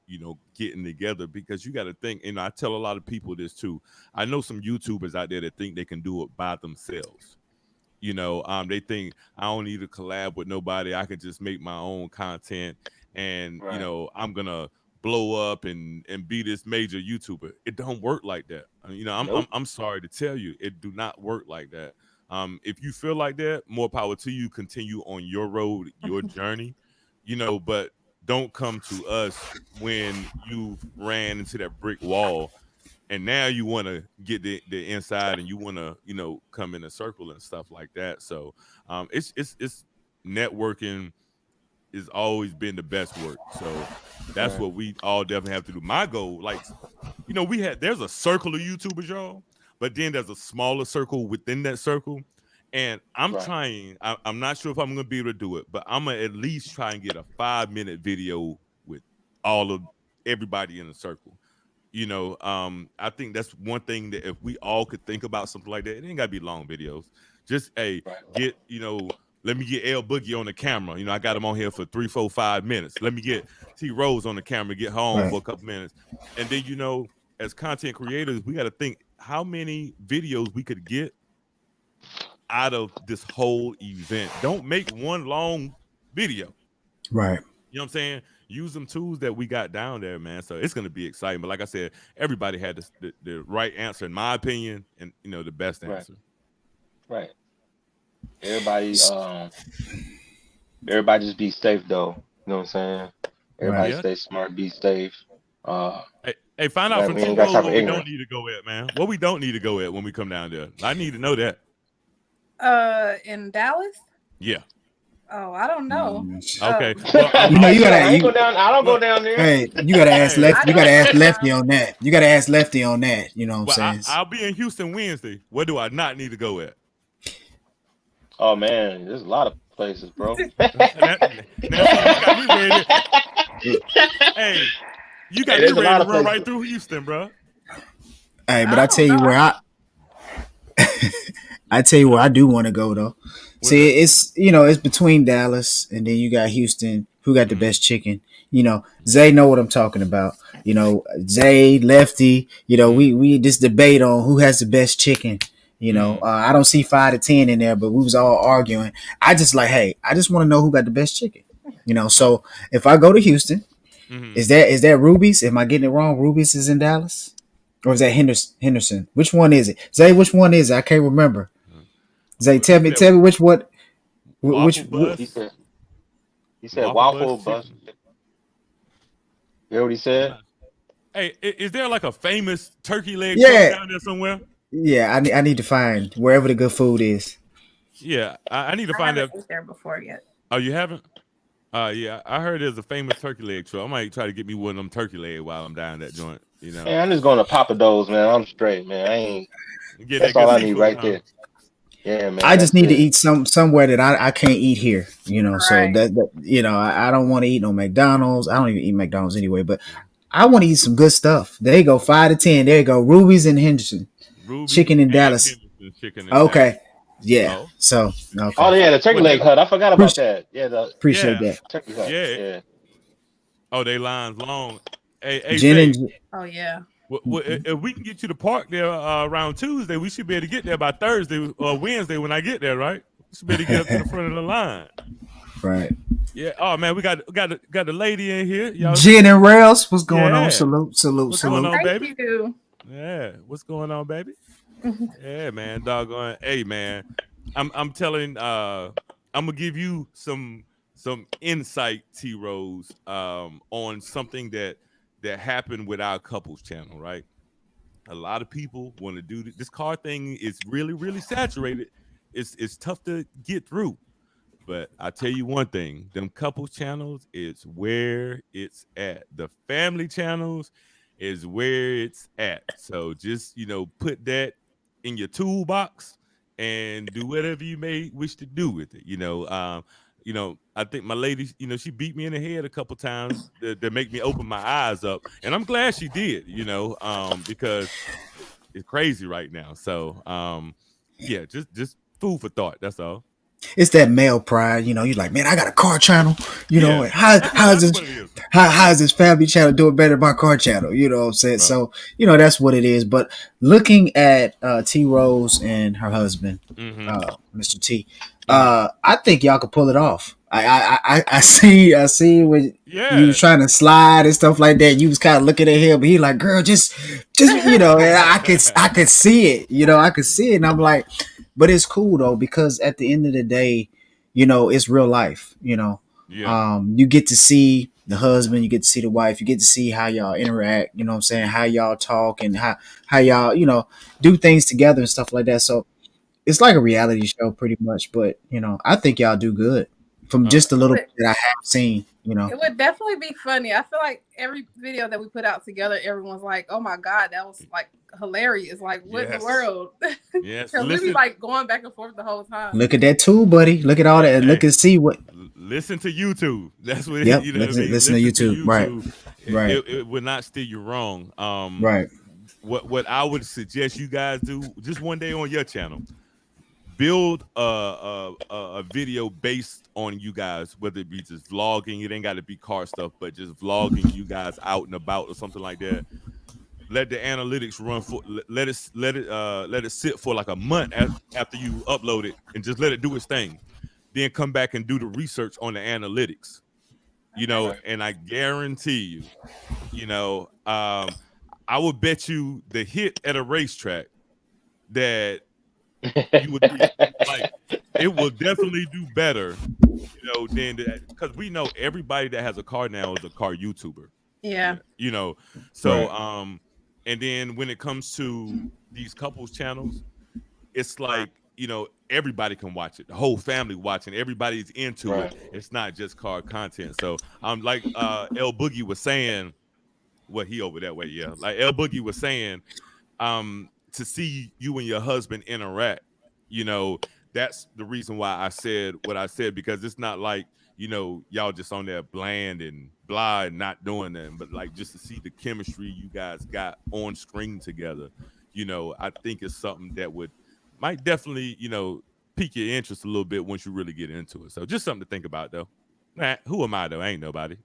Speaker 3: getting together, because you got to think, and I tell a lot of people this too. I know some YouTubers out there that think they can do it by themselves. They think I don't need to collab with nobody. I can just make my own content, and
Speaker 1: Right.
Speaker 3: I'm gonna blow up and be this major YouTuber. It don't work like that. I'm
Speaker 1: Nope.
Speaker 3: I'm sorry to tell you, it do not work like that. If you feel like that, more power to you. Continue on your road, your journey. But don't come to us when you've ran into that brick wall and now you want to get the inside and you want to come in a circle and stuff like that. So it's networking has always been the best work. So that's
Speaker 1: Right.
Speaker 3: what we all definitely have to do. My goal, like, there's a circle of YouTubers, y'all, but then there's a smaller circle within that circle. And I'm
Speaker 1: Right.
Speaker 3: trying, I'm not sure if I'm gonna be able to do it, but I'm gonna at least try and get a 5-minute video with all of everybody in the circle. I think that's one thing that if we all could think about something like that, it ain't gotta be long videos. Just
Speaker 1: Right.
Speaker 3: get, let me get L Boogie on the camera. I got him on here for 3, 4, 5 minutes. Let me get T Rose on the camera, get home for
Speaker 4: Right.
Speaker 3: a couple minutes. And then, as content creators, we got to think how many videos we could get out of this whole event. Don't make one long video.
Speaker 4: Right.
Speaker 3: You know what I'm saying? Use them tools that we got down there, man. So it's gonna be exciting. But like I said, everybody had the right answer, in my opinion, and the best
Speaker 1: Right.
Speaker 3: answer.
Speaker 1: Right. Everybody, everybody just be safe though. You know what I'm saying?
Speaker 4: Right.
Speaker 1: Everybody
Speaker 3: Yeah.
Speaker 1: stay smart, be safe. Uh,
Speaker 3: Hey, find out from
Speaker 1: we
Speaker 3: T
Speaker 1: ain't got
Speaker 3: Rose
Speaker 1: time for
Speaker 3: what we don't
Speaker 1: ignorance.
Speaker 3: need to go at, man. What we don't need to go at when we come down there. I need to know that.
Speaker 2: In Dallas?
Speaker 3: Yeah.
Speaker 2: Oh, I don't know.
Speaker 3: Okay. Well,
Speaker 4: You know, you
Speaker 1: Shit,
Speaker 4: gotta.
Speaker 1: I ain't go
Speaker 4: You,
Speaker 1: down. I don't go
Speaker 3: look.
Speaker 1: down there.
Speaker 4: hey, you gotta ask
Speaker 3: Hey.
Speaker 4: left.
Speaker 2: I
Speaker 4: You
Speaker 2: know
Speaker 4: gotta ask Lefty
Speaker 2: sometimes.
Speaker 4: on that. You gotta ask Lefty on that. You know what I'm
Speaker 3: Well,
Speaker 4: saying?
Speaker 3: I'll be in Houston Wednesday. Where do I not need to go at?
Speaker 1: Oh man, there's a lot of places, bro.
Speaker 3: Now, see, you got me ready. Hey, you
Speaker 1: Hey,
Speaker 3: got me
Speaker 1: there's a
Speaker 3: ready
Speaker 1: lot
Speaker 3: to
Speaker 1: of
Speaker 3: run
Speaker 1: places.
Speaker 3: right through Houston, bro.
Speaker 4: Hey, but
Speaker 2: I
Speaker 4: I
Speaker 2: don't
Speaker 4: tell
Speaker 2: know.
Speaker 4: you where I tell you where I do want to go though.
Speaker 3: What's
Speaker 4: See,
Speaker 3: that?
Speaker 4: it's between Dallas and then you got Houston. Who got the
Speaker 3: Mm-hmm.
Speaker 4: best chicken? Zay know what I'm talking about. Zay, Lefty.
Speaker 3: Mm-hmm.
Speaker 4: We this debate on who has the best chicken.
Speaker 3: Mm-hmm.
Speaker 4: I don't see 5 to 10 in there, but we was all arguing. I just like, hey, I just want to know who got the best chicken.
Speaker 3: Oh.
Speaker 4: So if I go to Houston,
Speaker 3: Mm-hmm.
Speaker 4: is that Ruby's? Am I getting it wrong? Ruby's is in Dallas, or is that Henderson? Which one is it? Zay, which one is it? I can't remember. Zay,
Speaker 3: You
Speaker 4: tell me,
Speaker 3: said
Speaker 4: tell me which what, which,
Speaker 3: Waffle
Speaker 4: which
Speaker 1: He
Speaker 3: Bus,
Speaker 1: said he said
Speaker 3: Waffle Bus
Speaker 1: waffle bus.
Speaker 3: chicken.
Speaker 1: You heard what he
Speaker 3: I'm
Speaker 1: said?
Speaker 3: not. Hey, is there like a famous turkey leg truck
Speaker 4: yeah,
Speaker 3: down there somewhere?
Speaker 4: yeah. I need to find wherever the good food is.
Speaker 3: Yeah, I need to
Speaker 2: I
Speaker 3: find
Speaker 2: haven't
Speaker 3: that.
Speaker 2: ate there before yet.
Speaker 3: Oh, you haven't? Yeah, I heard there's a famous turkey leg truck. I might try to get me one of them turkey leg while I'm down that joint.
Speaker 1: Man, I'm just going to Papa Do's, man. I'm straight, man. I ain't.
Speaker 3: Get that
Speaker 1: That's
Speaker 3: good
Speaker 1: all I need
Speaker 3: seafood,
Speaker 1: right
Speaker 3: huh?
Speaker 1: there. Yeah, man.
Speaker 4: I just
Speaker 1: That's
Speaker 4: need to
Speaker 1: it.
Speaker 4: eat somewhere that I can't eat here. So
Speaker 2: Right.
Speaker 4: I don't want to eat no McDonald's. I don't even eat McDonald's anyway. But I want to eat some good stuff. There you go, 5 to 10. There you go, Ruby's in Henderson,
Speaker 3: Ruby's
Speaker 4: chicken in
Speaker 3: and
Speaker 4: Dallas.
Speaker 3: Henderson chicken in Dallas.
Speaker 4: Okay, yeah.
Speaker 3: Oh,
Speaker 4: So okay,
Speaker 1: Oh yeah, the turkey
Speaker 3: what
Speaker 1: leg
Speaker 3: they?
Speaker 1: hut. I forgot about
Speaker 4: appreciate
Speaker 1: that. Yeah, the
Speaker 4: appreciate
Speaker 3: Yeah,
Speaker 4: that.
Speaker 1: turkey hut.
Speaker 3: yeah.
Speaker 1: Yeah.
Speaker 3: Oh, they lines long. Hey,
Speaker 4: Jen
Speaker 3: Zay,
Speaker 4: and
Speaker 2: Oh yeah.
Speaker 3: if we can get you to park there around Tuesday, we should be able to get there by Thursday or Wednesday when I get there, right? We should be able to get up to the front of the line.
Speaker 4: right.
Speaker 3: Yeah. Oh man, we got the lady in here. Y'all.
Speaker 4: Jen and Rails, what's going on?
Speaker 3: Yeah.
Speaker 4: Salute, salute,
Speaker 3: What's going
Speaker 4: salute.
Speaker 3: on,
Speaker 2: Thank
Speaker 3: baby?
Speaker 2: you.
Speaker 3: Yeah. What's going on, baby? Yeah, man. Doggone. Hey, man. I'm telling. I'm gonna give you some insight, T Rose, on something that happened with our couples channel, right? A lot of people want to do this car thing is really, really saturated. It's tough to get through. But I tell you one thing, them couple channels is where it's at. The family channels is where it's at. So just, put that in your toolbox and do whatever you may wish to do with it. I think my lady, she beat me in the head a couple times to make me open my eyes up. And I'm glad she did, because it's crazy right now. So Yeah, just food for thought. That's all.
Speaker 4: It's that male pride, you know. You're like, man, I got a car channel, you know.
Speaker 3: Yeah,
Speaker 4: And how's
Speaker 3: that's
Speaker 4: this
Speaker 3: what it is.
Speaker 4: how's this family channel doing better than my car channel? You know what I'm saying?
Speaker 3: Right.
Speaker 4: So you know that's what it is. But looking at T Rose and her husband,
Speaker 3: Mm-hmm.
Speaker 4: Mr. T,
Speaker 3: Mm-hmm.
Speaker 4: I think y'all could pull it off. I see when you was
Speaker 3: Yeah.
Speaker 4: trying to slide and stuff like that. You was kind of looking at him, but he like, girl, just you know. And I could see it, you know, I could see it, and I'm like, but it's cool though because at the end of the day, you know, it's real life. You know,
Speaker 3: Yeah.
Speaker 4: you get to see the husband, you get to see the wife, you get to see how y'all interact. You know what I'm saying? How y'all talk and how y'all do things together and stuff like that. So it's like a reality show pretty much. But you know, I think y'all do good from
Speaker 3: Uh,
Speaker 4: just the
Speaker 2: It
Speaker 4: little
Speaker 2: would,
Speaker 4: bit that I have seen. You know,
Speaker 2: it would definitely be funny. I feel like every video that we put out together, everyone's like, "Oh my god, that was like hilarious!" Like, what in the
Speaker 3: yes.
Speaker 2: world?
Speaker 3: Yes.
Speaker 2: Because we be
Speaker 3: Listen.
Speaker 2: like going back and forth the whole time.
Speaker 4: look at that too, buddy. Look at all that, and look
Speaker 3: Hey.
Speaker 4: and see what.
Speaker 3: Listen to YouTube. That's what
Speaker 4: Yep,
Speaker 3: you know. What I
Speaker 4: listen,
Speaker 3: mean,
Speaker 4: listen to
Speaker 3: listen to
Speaker 4: YouTube. Right,
Speaker 3: YouTube.
Speaker 4: right,
Speaker 3: It would not steer you wrong.
Speaker 4: right,
Speaker 3: What I would suggest you guys do just one day on your channel, build a video based on you guys, whether it be just vlogging. It ain't got to be car stuff, but just vlogging you guys out and about or something like that. Let the analytics run for let it sit for like a month after you upload it, and just let it do its thing. Then come back and do the research on the analytics.
Speaker 2: Okay.
Speaker 1: Right.
Speaker 3: And I guarantee you, you know, I would bet you the hit at a racetrack that you would be like, it will definitely do better, than because we know everybody that has a car now is a car YouTuber.
Speaker 2: Yeah.
Speaker 3: You know, so
Speaker 4: right,
Speaker 3: and then when it comes to these couples channels, it's like, everybody can watch it, the whole family watching, everybody's into it.
Speaker 1: Right.
Speaker 3: It's not just car content. So like L Boogie was saying, what he over that way, yeah. Like L Boogie was saying, to see you and your husband interact, you know, that's the reason why I said what I said, because it's not like, y'all just on there bland and blah and not doing that, but like just to see the chemistry you guys got on screen together, I think it's something that might definitely, pique your interest a little bit once you really get into it. So just something to think about though. Nah, who am I though? I ain't nobody.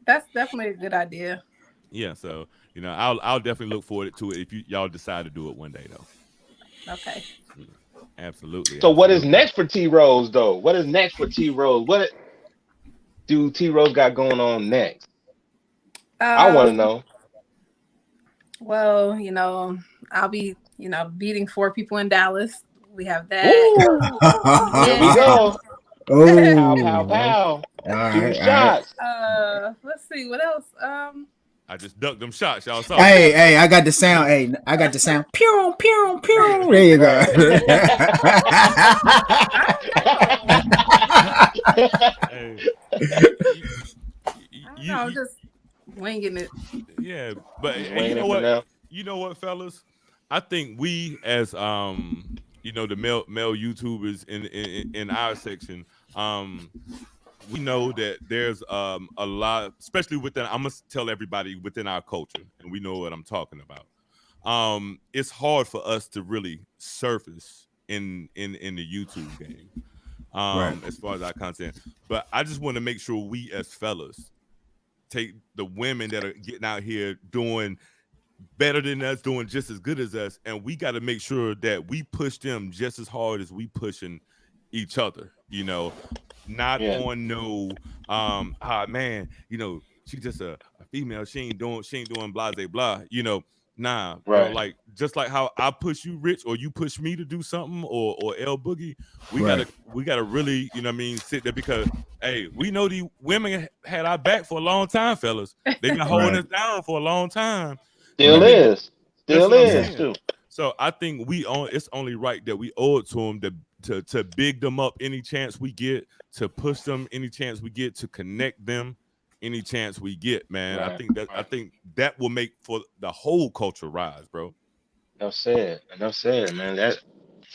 Speaker 2: That's definitely a good idea.
Speaker 3: Yeah, so I'll definitely look forward to it if y'all decide to do it one day though.
Speaker 2: Okay.
Speaker 3: Yeah, absolutely,
Speaker 1: So what is
Speaker 3: absolutely.
Speaker 1: next for T Rose though? What is next for T Rose? What do T Rose got going on next? I want to
Speaker 2: Um.
Speaker 1: know.
Speaker 2: Well, I'll be, beating 4 people in Dallas. We have that,
Speaker 1: Ooh,
Speaker 2: and
Speaker 1: here we
Speaker 2: then
Speaker 1: go. Pow, pow,
Speaker 4: oh,
Speaker 1: pow.
Speaker 4: all
Speaker 1: Shooting
Speaker 4: right, all right.
Speaker 1: shots.
Speaker 2: let's see what else.
Speaker 3: I just ducked them shots. Y'all saw that.
Speaker 4: Hey, I got the sound. Hey, I got the sound. Pew, pew, pew. There you go.
Speaker 1: Right.
Speaker 2: I don't know.
Speaker 3: Hey, you,
Speaker 2: I don't
Speaker 3: you,
Speaker 2: know. I'm
Speaker 3: you,
Speaker 2: just winging it.
Speaker 3: yeah, but
Speaker 1: Just
Speaker 3: you
Speaker 1: winging
Speaker 3: know
Speaker 1: it for
Speaker 3: what?
Speaker 1: now.
Speaker 3: You know what, fellas? I think we as the male YouTubers in our section, we know that there's a lot, especially within. I'm gonna tell everybody within our culture, and we know what I'm talking about. It's hard for us to really surface in the YouTube game,
Speaker 4: Right,
Speaker 3: as far as our content. But I just want to make sure we as fellas take the women that are getting out here doing better than us, doing just as good as us, and we got to make sure that we push them just as hard as we pushing each other. Not
Speaker 1: Yeah.
Speaker 3: on no, man, she just a female. She ain't doing blah blah blah. Nah, bro.
Speaker 1: Right.
Speaker 3: Like just like how I push you, Rich, or you push me to do something, or L Boogie, we
Speaker 4: right,
Speaker 3: gotta we gotta really, what I mean, sit there because hey, we know the women had our back for a long time, fellas. They've been holding
Speaker 4: right.
Speaker 3: us down for a long time. You know
Speaker 1: Still
Speaker 3: what I
Speaker 4: Right.
Speaker 3: mean?
Speaker 1: is.
Speaker 3: That's
Speaker 1: Still
Speaker 3: what I'm
Speaker 4: Yeah.
Speaker 1: is
Speaker 3: saying.
Speaker 1: too.
Speaker 3: So I think it's only right that we owe it to them to big them up any chance we get, to push them any chance we get, to connect them any chance we get, man. I
Speaker 1: Right.
Speaker 3: think that I
Speaker 1: Right.
Speaker 3: think that will make for the whole culture rise, bro.
Speaker 1: Enough said. Enough said, man. That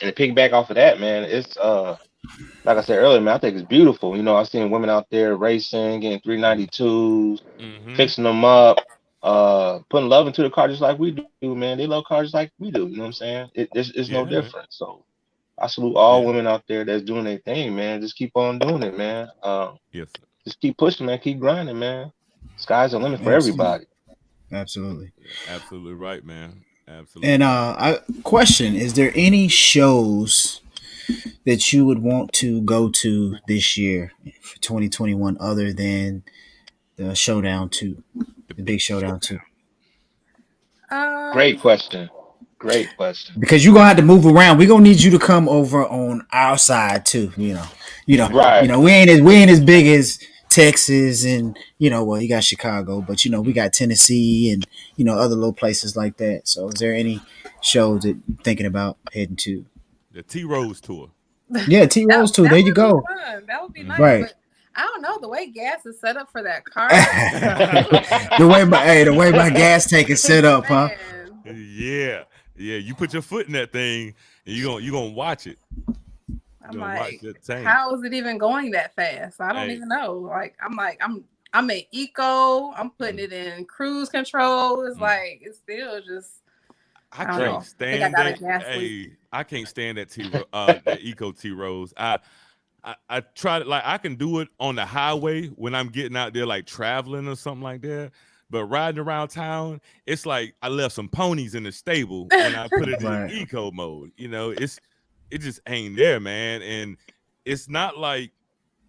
Speaker 1: and to piggyback off of that, man, it's like I said earlier, man, I think it's beautiful. I've seen women out there racing, getting 392s,
Speaker 3: Mm-hmm.
Speaker 1: fixing them up. putting love into the car just like we do, man. They love cars just like we do. You know what I'm saying? It's no
Speaker 3: Yeah, man.
Speaker 1: different. So I salute all
Speaker 3: Yeah.
Speaker 1: women out there that's doing their thing, man. Just keep on doing it, man.
Speaker 3: Yes, sir.
Speaker 1: Just keep pushing, man. Keep grinding, man. Sky's the limit for
Speaker 4: Absolutely,
Speaker 1: everybody.
Speaker 4: absolutely.
Speaker 3: Yeah, absolutely right, man.
Speaker 4: And
Speaker 3: Absolutely right.
Speaker 4: I question: is there any shows that you would want to go to this year for 2021 other than the Showdown 2,
Speaker 3: The
Speaker 4: the
Speaker 3: big
Speaker 4: Big Showdown 2?
Speaker 3: showdown.
Speaker 1: Great
Speaker 2: Um,
Speaker 1: question. Great question.
Speaker 4: Because you're gonna have to move around. We're gonna need you to come over on our side too.
Speaker 1: Right.
Speaker 4: We ain't as big as Texas and well, you got Chicago, but we
Speaker 3: Mm.
Speaker 4: got Tennessee and other little places like that. So, is there any shows that you're thinking about heading to?
Speaker 3: The T Rose tour.
Speaker 4: Yeah, T
Speaker 2: that
Speaker 4: Rose too. There
Speaker 2: that
Speaker 4: you
Speaker 2: would be
Speaker 4: go.
Speaker 2: fun. That would be nice.
Speaker 3: Hmm.
Speaker 4: Right.
Speaker 2: But I don't know the way gas is set up for that car.
Speaker 4: the way my gas tank is set up, huh?
Speaker 2: Man,
Speaker 3: Yeah, yeah. You put your foot in that thing, and you gonna watch it. You
Speaker 2: I'm
Speaker 3: gonna watch
Speaker 2: like,
Speaker 3: that tank.
Speaker 2: how is it even going that fast? I don't
Speaker 3: Hey,
Speaker 2: even know. I'm in eco. I'm putting
Speaker 3: mm,
Speaker 2: it in cruise control. It's
Speaker 3: mm.
Speaker 2: like it's still just
Speaker 3: I
Speaker 2: I don't
Speaker 3: can't
Speaker 1: Drink.
Speaker 2: know. I think I
Speaker 3: stand
Speaker 2: got a
Speaker 3: that.
Speaker 2: gas leak.
Speaker 3: Hey, I can't stand that that Eco T Rose. I try to, like, I can do it on the highway when I'm getting out there like traveling or something like that. But riding around town, it's like I left some ponies in the stable when I put it in
Speaker 4: Right.
Speaker 3: eco mode. It just ain't there, man. And it's not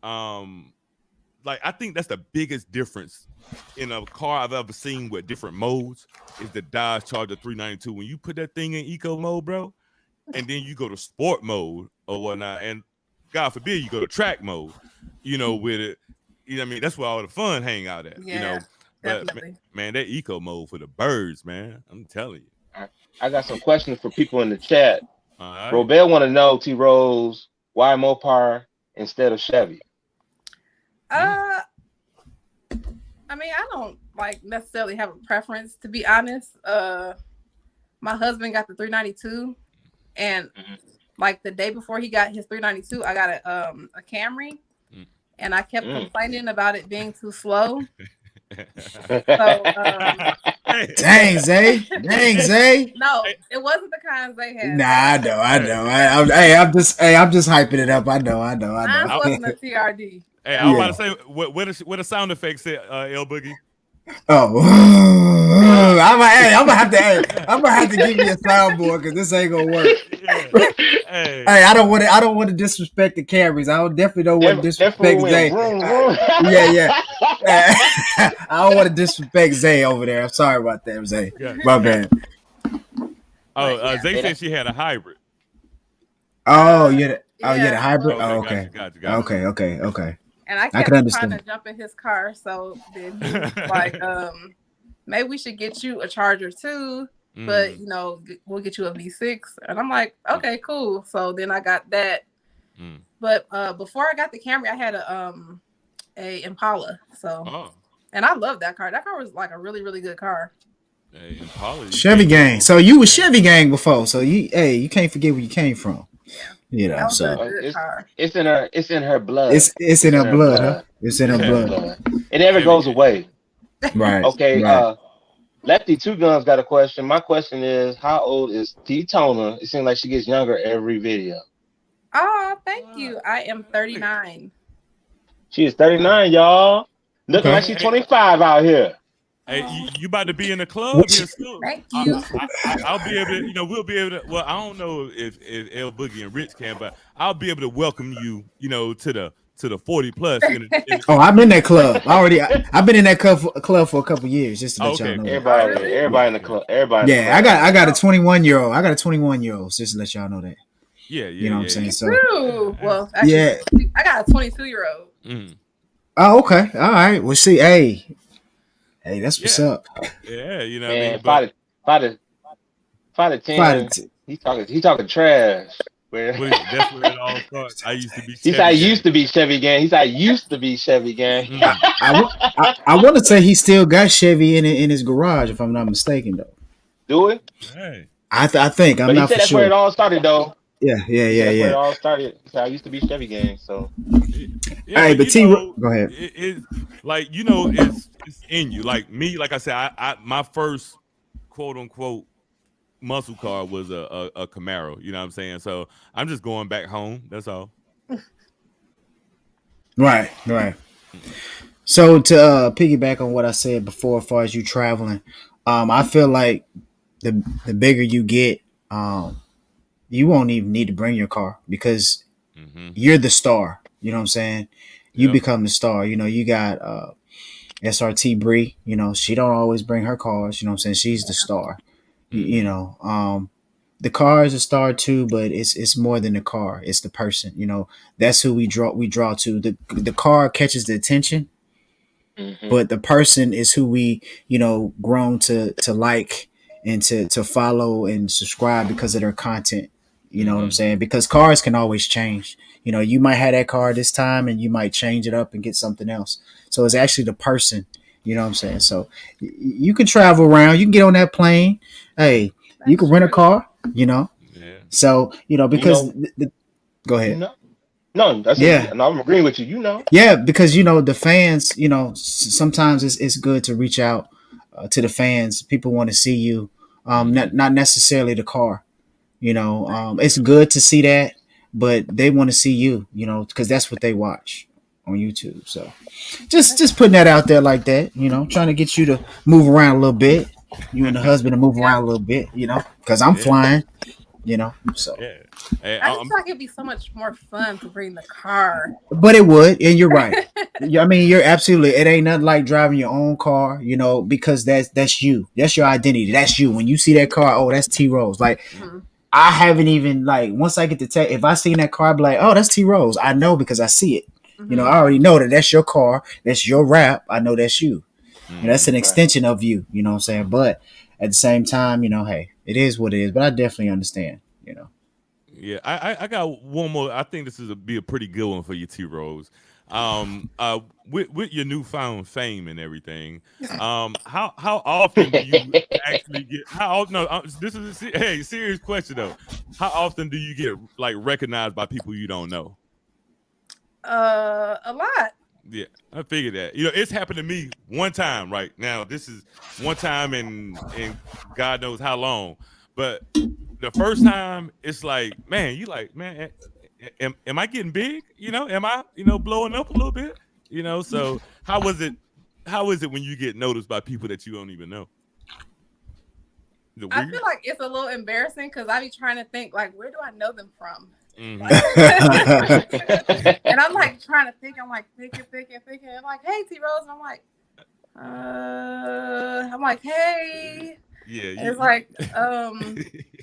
Speaker 3: um like I think that's the biggest difference in a car I've ever seen with different modes is the Dodge Charger 392. When you put that thing in eco mode, bro, and then you go to sport mode or whatnot, and God forbid you go to track mode, with it. What I mean? That's where all the fun hang out at.
Speaker 2: Yeah,
Speaker 3: But
Speaker 2: definitely.
Speaker 3: man, that eco mode for the birds, man. I'm telling you.
Speaker 1: I got some questions for people in the chat.
Speaker 3: All right.
Speaker 1: Robel want to know, T Rose, why Mopar instead of Chevy?
Speaker 3: Mm.
Speaker 2: Uh, I mean, I don't like necessarily have a preference to be honest. My husband got the 392, and
Speaker 1: Mhm.
Speaker 2: like the day before he got his 392, I got a Camry,
Speaker 3: Mm.
Speaker 2: and I kept
Speaker 1: Mm.
Speaker 2: complaining about it being too slow. So
Speaker 3: Hey,
Speaker 4: Dang, Zay. Dang, Zay.
Speaker 2: no, it wasn't the kinds they had.
Speaker 4: Nah,
Speaker 2: They
Speaker 4: I
Speaker 2: had
Speaker 4: know, I
Speaker 3: hey,
Speaker 4: know.
Speaker 2: yeah,
Speaker 4: I'm just hyping it up. I know, I know, I
Speaker 2: mine
Speaker 4: know.
Speaker 3: I,
Speaker 2: wasn't a TRD.
Speaker 3: hey, I
Speaker 2: That
Speaker 3: was about
Speaker 2: was
Speaker 3: to
Speaker 4: Yeah.
Speaker 3: say what a sound effect said, L Boogie.
Speaker 4: Oh, I'm gonna have to give you a soundboard because this ain't gonna work.
Speaker 3: Yeah. Hey.
Speaker 4: Hey, I don't want to disrespect the Camrys. Definitely don't want to
Speaker 1: Definitely
Speaker 4: disrespect
Speaker 1: went
Speaker 4: Zay.
Speaker 1: vroom vroom.
Speaker 4: Yeah, yeah. I don't want to disrespect Zay over there. I'm sorry about that, Zay.
Speaker 3: Gotcha,
Speaker 4: My
Speaker 3: gotcha.
Speaker 4: bad.
Speaker 3: Oh,
Speaker 2: but yeah,
Speaker 3: Zay
Speaker 1: Hey,
Speaker 3: said she had a hybrid.
Speaker 4: Oh,
Speaker 2: uh,
Speaker 4: yeah. The
Speaker 2: yeah.
Speaker 4: hybrid.
Speaker 2: Well,
Speaker 3: Okay,
Speaker 4: Oh,
Speaker 3: gotcha,
Speaker 4: okay.
Speaker 3: gotcha, gotcha.
Speaker 4: Okay, okay, okay.
Speaker 2: and I
Speaker 4: I can
Speaker 2: kept trying to
Speaker 4: understand.
Speaker 2: jump in his car, so then he was like, maybe we should get you a charger too, but
Speaker 3: Mm,
Speaker 2: we'll get you a V6. And I'm like,
Speaker 3: mm,
Speaker 2: okay, cool. So then I got that.
Speaker 3: mm.
Speaker 2: But before I got the Camry, I had a Impala. So
Speaker 3: Oh,
Speaker 2: and I love that car. That car was like a really, really good car.
Speaker 3: hey, Impala, you
Speaker 4: Chevy
Speaker 3: can't go
Speaker 4: gang.
Speaker 3: wrong.
Speaker 4: So you was
Speaker 3: Yeah.
Speaker 4: Chevy gang before. So you can't forget where you came from.
Speaker 2: Yeah. That was a
Speaker 4: So
Speaker 1: uh,
Speaker 2: good
Speaker 1: it's
Speaker 2: car.
Speaker 1: it's in her blood.
Speaker 4: it's in
Speaker 1: It's
Speaker 4: her
Speaker 1: in her
Speaker 4: blood, huh?
Speaker 1: blood.
Speaker 4: It's in her
Speaker 1: It's in her
Speaker 4: blood.
Speaker 1: blood. It never
Speaker 3: Chevy
Speaker 1: goes
Speaker 3: gang.
Speaker 1: away.
Speaker 4: Right,
Speaker 1: Okay,
Speaker 4: right.
Speaker 1: Lefty Two Guns got a question. My question is, how old is T Tona? It seems like she gets younger every video.
Speaker 2: Oh, thank
Speaker 3: Uh,
Speaker 2: you. I am
Speaker 3: hey,
Speaker 2: 39.
Speaker 1: She is
Speaker 3: uh,
Speaker 1: 39, y'all. Looking like
Speaker 4: Okay.
Speaker 1: she's
Speaker 3: hey,
Speaker 1: 25 out here.
Speaker 3: hey,
Speaker 2: Oh,
Speaker 3: you about to be in the club
Speaker 4: Which
Speaker 3: here soon.
Speaker 2: thank you.
Speaker 3: I'll be able to, we'll be able to. Well, I don't know if L Boogie and Rich can, but I'll be able to welcome you, to the 40 plus
Speaker 4: Oh,
Speaker 3: in a
Speaker 4: I'm in
Speaker 3: few
Speaker 4: that
Speaker 3: months.
Speaker 4: club. I've been in that club for a couple years, just to
Speaker 3: Oh,
Speaker 4: let y'all
Speaker 3: okay,
Speaker 4: know
Speaker 3: okay,
Speaker 4: that.
Speaker 2: Oh,
Speaker 1: Everybody,
Speaker 2: really?
Speaker 4: Yeah,
Speaker 1: everybody in the
Speaker 3: yeah,
Speaker 1: club. Everybody in the
Speaker 4: yeah. I
Speaker 1: club.
Speaker 4: got I
Speaker 2: That's
Speaker 4: got a
Speaker 2: dope.
Speaker 4: 21-year old. I got a 21-year old, just to let y'all know that.
Speaker 3: yeah,
Speaker 4: You
Speaker 3: yeah,
Speaker 4: know what I'm
Speaker 3: yeah,
Speaker 4: saying?
Speaker 3: yeah.
Speaker 2: Me
Speaker 4: So
Speaker 2: too. Well, actually,
Speaker 4: yeah.
Speaker 2: I got a 22-year-old.
Speaker 3: Mm,
Speaker 4: Oh, okay. All right. Well, see, hey, that's what's
Speaker 3: yeah,
Speaker 4: up.
Speaker 3: yeah. You know what I
Speaker 1: Man,
Speaker 3: mean? But
Speaker 1: five to five to
Speaker 4: Five
Speaker 1: 10.
Speaker 4: to
Speaker 1: He talking trash. Where
Speaker 3: that's where it all started. I used to be
Speaker 1: he said I
Speaker 3: Chevy
Speaker 1: used
Speaker 3: gang.
Speaker 1: to be Chevy Gang. He said I used to be Chevy Gang.
Speaker 3: Mm.
Speaker 4: I want to say he still got Chevy in his garage, if I'm not mistaken, though.
Speaker 1: Do it.
Speaker 3: Hey,
Speaker 4: I think I'm
Speaker 1: But he
Speaker 4: not
Speaker 1: said
Speaker 4: for
Speaker 1: that's where it
Speaker 4: sure.
Speaker 1: all started though. He said that's where it
Speaker 4: yeah.
Speaker 1: all started. He said I used to be Chevy gang. So
Speaker 3: It- yeah,
Speaker 4: Hey,
Speaker 3: but
Speaker 4: but go ahead.
Speaker 3: it's like it's in you. Like me, like I said, I my first quote unquote muscle car was a Camaro. You know what I'm saying? So I'm just going back home. That's all.
Speaker 4: Right, right.
Speaker 3: Mm-mm.
Speaker 4: So to piggyback on what I said before, as far as you traveling, I feel like the bigger you get, you won't even need to bring your car because
Speaker 3: Mm-hmm.
Speaker 4: you're the star. You know what I'm saying? You
Speaker 3: Yep.
Speaker 4: become the star. You know, you got SRT Bree. You know, she don't always bring her cars. You know what I'm saying? She's the star. You
Speaker 3: Mm-hmm.
Speaker 4: know, the car is a star too, but it's more than the car. It's the person. You know, that's who we draw to. The car catches the attention,
Speaker 1: hmm
Speaker 4: but the person is who we grown to like and to follow and subscribe because of their content. You know what I'm
Speaker 3: Mm-hmm.
Speaker 4: saying? Because cars can always change. You know, you might have that car this time and you might change it up and get something else. So it's actually the person. You know what I'm saying? So you can travel around, you can get on that plane. Hey, you can
Speaker 2: That's
Speaker 4: rent a
Speaker 2: true.
Speaker 4: car, you know.
Speaker 3: Yeah.
Speaker 4: So,
Speaker 1: you
Speaker 4: because
Speaker 1: know,
Speaker 4: go
Speaker 1: you
Speaker 4: ahead.
Speaker 1: know. No, I said
Speaker 4: Yeah.
Speaker 1: no, I'm agreeing with you. You know.
Speaker 4: Yeah, because the fans, sometimes it's good to reach out to the fans. People want to see you,
Speaker 3: Mm-hmm.
Speaker 4: not necessarily the car.
Speaker 2: Right.
Speaker 4: It's
Speaker 3: Yeah.
Speaker 4: good to see that, but they want to see you. Because that's what they watch on YouTube. So just
Speaker 2: That's
Speaker 4: putting that out there like that. Trying to get you to move around a little bit. You and the husband to move
Speaker 2: yeah.
Speaker 4: around a little bit. Because I'm
Speaker 3: Yeah.
Speaker 4: flying. So.
Speaker 3: Yeah. Hey,
Speaker 2: I just feel like it'd be so much more fun to bring the car.
Speaker 4: But it would, and you're right. Yeah, I mean, you're absolutely. It ain't nothing like driving your own car, because that's you. That's your identity. That's you. When you see that car, oh, that's T Rose. Like
Speaker 2: Mhm.
Speaker 4: I haven't even like once I get to tech. If I seen that car, I'd be like, oh, that's T Rose. I know because I see it.
Speaker 2: Mhm.
Speaker 4: I already know that that's your car. That's your rap. I know that's you. That's
Speaker 3: mm-hmm.
Speaker 4: an
Speaker 1: Right.
Speaker 4: extension of you. You know what I'm saying? But at the same time, hey, it is what it is. But I definitely understand.
Speaker 3: Yeah, I got one more. I think this is be a pretty good one for you, T Rose. With your newfound fame and everything, how often do you actually get? No, this is hey serious question though. How often do you get like recognized by people you don't know?
Speaker 2: A lot.
Speaker 3: Yeah, I figured that. It's happened to me one time. Right now, this is one time in God knows how long. But the first time, it's like, man, you like, man, am I getting big? Am I blowing up a little bit? So how was it? How is it when you get noticed by people that you don't even know? Is it
Speaker 2: I feel
Speaker 3: weird?
Speaker 2: like it's a little embarrassing because I be trying to think like, where do I know them from?
Speaker 3: Mm-hmm.
Speaker 2: Like, and I'm like trying to think. I'm like thinking. I'm like, hey, T Rose. And I'm like, hey.
Speaker 3: Yeah,
Speaker 2: And it's like,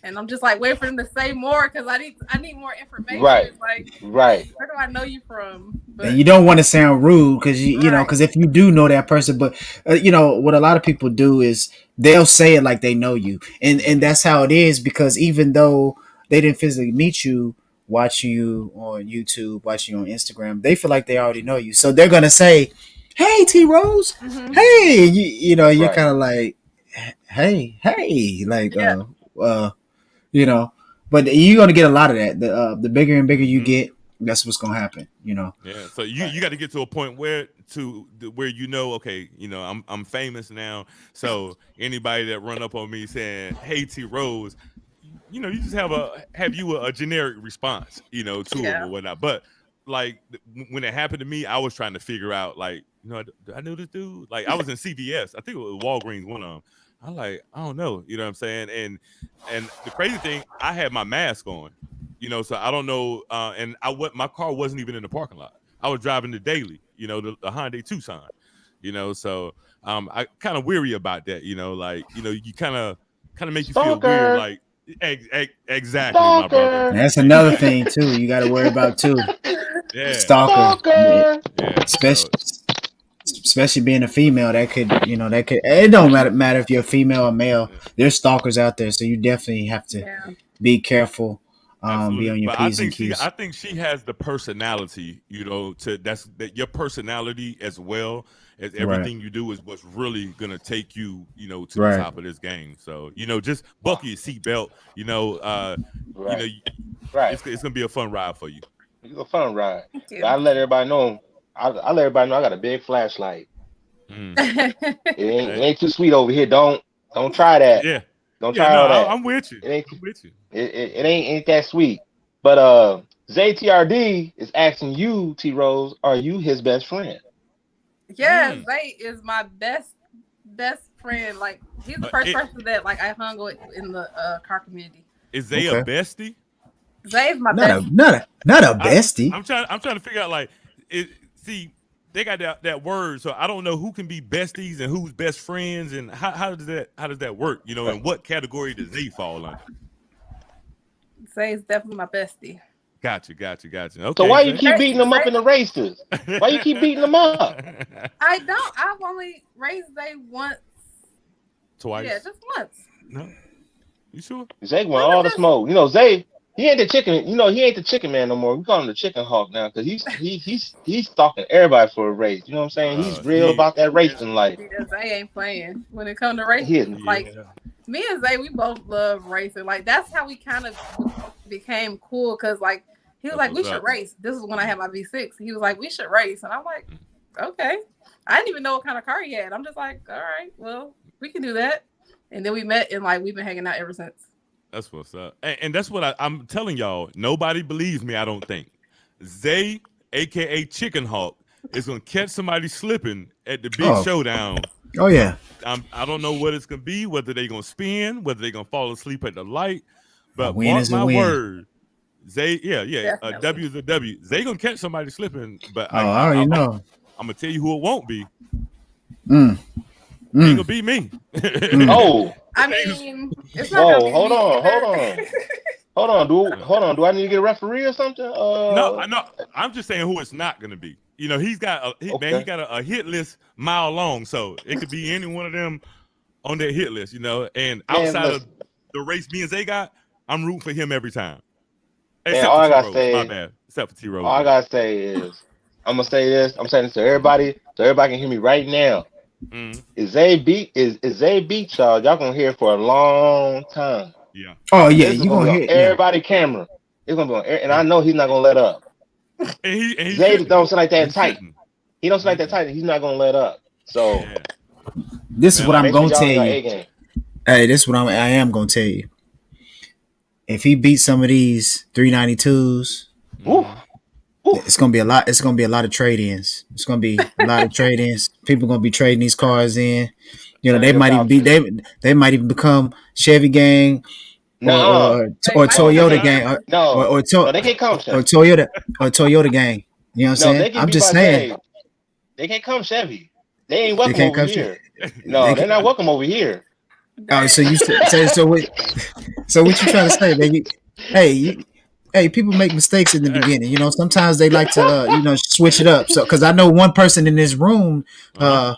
Speaker 2: and I'm just like waiting for them to say more because I need more information.
Speaker 1: right.
Speaker 2: Like,
Speaker 1: Right.
Speaker 2: where do I know you from?
Speaker 4: And
Speaker 2: But
Speaker 4: you don't want to sound rude because
Speaker 2: right.
Speaker 4: because if you do know that person, but what a lot of people do is they'll say it like they know you, and
Speaker 3: mm-hmm.
Speaker 4: that's how it is because even though they didn't physically meet you, watching you on YouTube, watching you on Instagram, they feel like they already know you, so they're gonna say, "Hey, T Rose,
Speaker 2: Mm-hmm.
Speaker 3: Mm-hmm.
Speaker 4: hey," you're
Speaker 1: Right.
Speaker 4: kind of like, "Hey," like
Speaker 2: Yeah.
Speaker 4: uh, you know, but you're gonna get a lot of that. The bigger and bigger you
Speaker 3: Mm-hmm.
Speaker 4: get, that's what's gonna happen.
Speaker 3: Yeah, so you
Speaker 1: Right.
Speaker 3: got to get to a point where okay, I'm famous now. So anybody that run up on me saying, "Hey T Rose," you just have you a generic response, to them
Speaker 2: Yeah.
Speaker 3: or whatnot. But like when it happened to me, I was trying to figure out like, do I know this dude? Like I was in CVS, I think it was Walgreens, one of them. I'm like, I don't know, you know what I'm saying? And the crazy thing, I had my mask on. So I don't know. And my car wasn't even in the parking lot. I was driving the daily, the Hyundai Tucson, so I kind of weary about that, like, you kind of make you feel weird,
Speaker 1: Stalker.
Speaker 3: like exactly, my brother.
Speaker 1: Stalker.
Speaker 4: And that's another thing too. You got to worry about too.
Speaker 3: Yeah,
Speaker 4: Stalker,
Speaker 1: Stalker.
Speaker 3: yeah.
Speaker 4: especially
Speaker 3: So
Speaker 4: especially being a female. That could. It don't matter if you're a female or male.
Speaker 3: yeah,
Speaker 4: There's stalkers out there, so you definitely have to
Speaker 2: Yeah.
Speaker 4: be careful. Be
Speaker 3: absolutely.
Speaker 4: on your
Speaker 3: But I
Speaker 4: p's and
Speaker 3: think she
Speaker 4: q's.
Speaker 3: I think she has the personality, to that your personality as well. As
Speaker 4: Right.
Speaker 3: everything you do is what's really gonna take you, to the
Speaker 4: Right.
Speaker 3: top of this game. So, just buckle your seatbelt. You know,
Speaker 1: Right. Right.
Speaker 3: it's gonna be a fun ride for you.
Speaker 1: It's a fun ride.
Speaker 2: Thank
Speaker 1: But
Speaker 2: you.
Speaker 1: I let everybody know. I let everybody know I got a big flashlight.
Speaker 3: Mm.
Speaker 1: It
Speaker 3: Hey,
Speaker 1: ain't too sweet over here. Don't try that.
Speaker 3: yeah,
Speaker 1: Don't
Speaker 3: yeah.
Speaker 1: try
Speaker 3: No,
Speaker 1: all that.
Speaker 3: I'm with you.
Speaker 1: It ain't
Speaker 3: I'm with you.
Speaker 1: it ain't that sweet. But ZTRD is asking you, T Rose, are you his best friend?
Speaker 2: Yes,
Speaker 3: Mm.
Speaker 2: Zay is my best friend. Like he's the first
Speaker 3: It
Speaker 2: person that like I hung with in the car community.
Speaker 3: is they a
Speaker 4: Okay.
Speaker 3: bestie?
Speaker 2: Zay is my
Speaker 4: Not a
Speaker 2: best.
Speaker 4: not a not a
Speaker 3: I
Speaker 4: bestie.
Speaker 3: I'm trying to figure out like it. See, they got that word, so I don't know who can be besties and who's best friends, and how does that work? And what category does they fall under?
Speaker 2: Zay is definitely my bestie.
Speaker 3: Gotcha.
Speaker 1: So
Speaker 3: Okay,
Speaker 1: why you
Speaker 3: Zay.
Speaker 1: keep beating them up in
Speaker 2: Zay,
Speaker 1: the races? Why you keep beating them up?
Speaker 2: I don't. I've only raised Zay once. Yeah,
Speaker 3: Twice?
Speaker 2: just once.
Speaker 3: No, you sure?
Speaker 1: Zay
Speaker 2: We
Speaker 1: want
Speaker 2: were
Speaker 1: all the
Speaker 2: just
Speaker 1: smoke. Zay, he ain't the chicken. He ain't the chicken man no more. We call him the chicken hawk now because he's stalking everybody for a race. You know what I'm saying? He's real
Speaker 3: See,
Speaker 1: about that racing life.
Speaker 2: yeah, Zay ain't playing when it comes to racing.
Speaker 1: He is.
Speaker 2: Like
Speaker 3: yeah,
Speaker 2: me and Zay, we both love racing. Like that's how we kind of became cool because like he was
Speaker 3: that's
Speaker 2: like, we
Speaker 3: what's
Speaker 2: should
Speaker 3: up.
Speaker 2: race. This is when I had my V6. He was like, we should race, and I'm like, okay. I didn't even know what kind of car he had. I'm just like, all right, well, we can do that. And then we met and like we've been hanging out ever since.
Speaker 3: That's what's up. And that's what I'm telling y'all. Nobody believes me, I don't think. Zay, aka Chicken Hawk, is gonna catch somebody slipping at the big
Speaker 4: Oh.
Speaker 3: showdown.
Speaker 4: Oh yeah.
Speaker 3: I don't know what it's gonna be, whether they gonna spin, whether they gonna fall asleep at the light.
Speaker 4: A
Speaker 3: But
Speaker 4: win
Speaker 3: mark
Speaker 4: is a
Speaker 3: my
Speaker 4: win.
Speaker 3: word, Zay, yeah, a
Speaker 2: Definitely.
Speaker 3: W is a W. Zay gonna catch somebody slipping, but
Speaker 4: Oh, I already
Speaker 3: I'm
Speaker 4: know.
Speaker 3: gonna tell you who it won't be.
Speaker 4: Mm.
Speaker 3: Ain't
Speaker 4: Mm.
Speaker 3: gonna be me.
Speaker 4: Mm.
Speaker 1: Oh,
Speaker 2: I
Speaker 3: Ain't-
Speaker 2: mean, it's not gonna
Speaker 1: whoa,
Speaker 2: be
Speaker 1: hold
Speaker 2: me
Speaker 1: on, hold
Speaker 2: either.
Speaker 1: on, hold on. Do I need to get a referee or something?
Speaker 3: No, I know. I'm just saying who it's not going to be. He's got he
Speaker 1: Okay.
Speaker 3: got a hit list mile long, so it could be any one of them on that hit list. And
Speaker 1: Man,
Speaker 3: outside of
Speaker 1: listen,
Speaker 3: the race me and Zay got, I'm rooting for him every time,
Speaker 1: man.
Speaker 3: except for T Rose. My bad. Except for T Rose,
Speaker 1: All I
Speaker 3: bad.
Speaker 1: gotta say is, I'm gonna say this. I'm saying this to everybody, so everybody can hear me right now.
Speaker 3: Mm,
Speaker 1: Is Zay beat y'all? Y'all gonna hear it for a long time.
Speaker 3: yeah,
Speaker 4: Oh
Speaker 1: And
Speaker 4: yeah,
Speaker 1: this is
Speaker 4: you
Speaker 1: gonna
Speaker 4: gonna
Speaker 1: be on
Speaker 4: hit. Yeah.
Speaker 1: everybody camera. It's gonna be on, and
Speaker 3: yeah.
Speaker 1: I know he's not gonna let up.
Speaker 3: And he
Speaker 1: Zay
Speaker 3: shouldn't.
Speaker 1: don't sound like
Speaker 3: He
Speaker 1: that tight.
Speaker 3: shouldn't.
Speaker 1: He don't sound like that
Speaker 3: Mm-mm.
Speaker 1: tight. He's not gonna let up. So
Speaker 3: Yeah,
Speaker 4: This is
Speaker 3: man.
Speaker 4: what
Speaker 3: Like
Speaker 4: I'm
Speaker 1: make sure
Speaker 4: gonna
Speaker 1: y'all
Speaker 4: tell
Speaker 1: on your
Speaker 4: you.
Speaker 1: A game.
Speaker 4: Hey, this is what I am gonna tell you. If he beats some of these 392s,
Speaker 1: Woo,
Speaker 3: mm,
Speaker 1: woo.
Speaker 4: it's gonna be a lot. It's gonna be a lot of trade-ins. It's gonna be a lot of trade-ins. People gonna be trading these cars in.
Speaker 1: Turn
Speaker 4: They
Speaker 1: your
Speaker 4: might even be
Speaker 1: vouchers.
Speaker 4: they might even become Chevy gang or
Speaker 1: Nuh-uh.
Speaker 2: They
Speaker 4: or
Speaker 2: might
Speaker 1: No,
Speaker 2: become
Speaker 4: Toyota
Speaker 3: uh,
Speaker 4: gang
Speaker 2: Chevy.
Speaker 4: or
Speaker 1: no,
Speaker 4: or,
Speaker 1: no.
Speaker 4: to,
Speaker 1: They can't come,
Speaker 4: or
Speaker 1: Chevy.
Speaker 4: Toyota gang. You know what I'm
Speaker 1: No,
Speaker 4: saying?
Speaker 1: they can
Speaker 4: I'm
Speaker 1: be
Speaker 4: just
Speaker 1: by
Speaker 4: saying
Speaker 1: Zay. They can't come Chevy. They ain't
Speaker 4: they
Speaker 1: welcome
Speaker 4: can't
Speaker 1: over
Speaker 4: come shit.
Speaker 1: here.
Speaker 4: They
Speaker 1: No,
Speaker 4: can,
Speaker 1: they're not welcome over here.
Speaker 4: oh, so
Speaker 2: Dang.
Speaker 4: you so what you trying to say, man? Hey, hey, people make mistakes in the
Speaker 3: hey,
Speaker 4: beginning. Sometimes they like to switch it up. So because I know one person in this room
Speaker 3: uh-huh.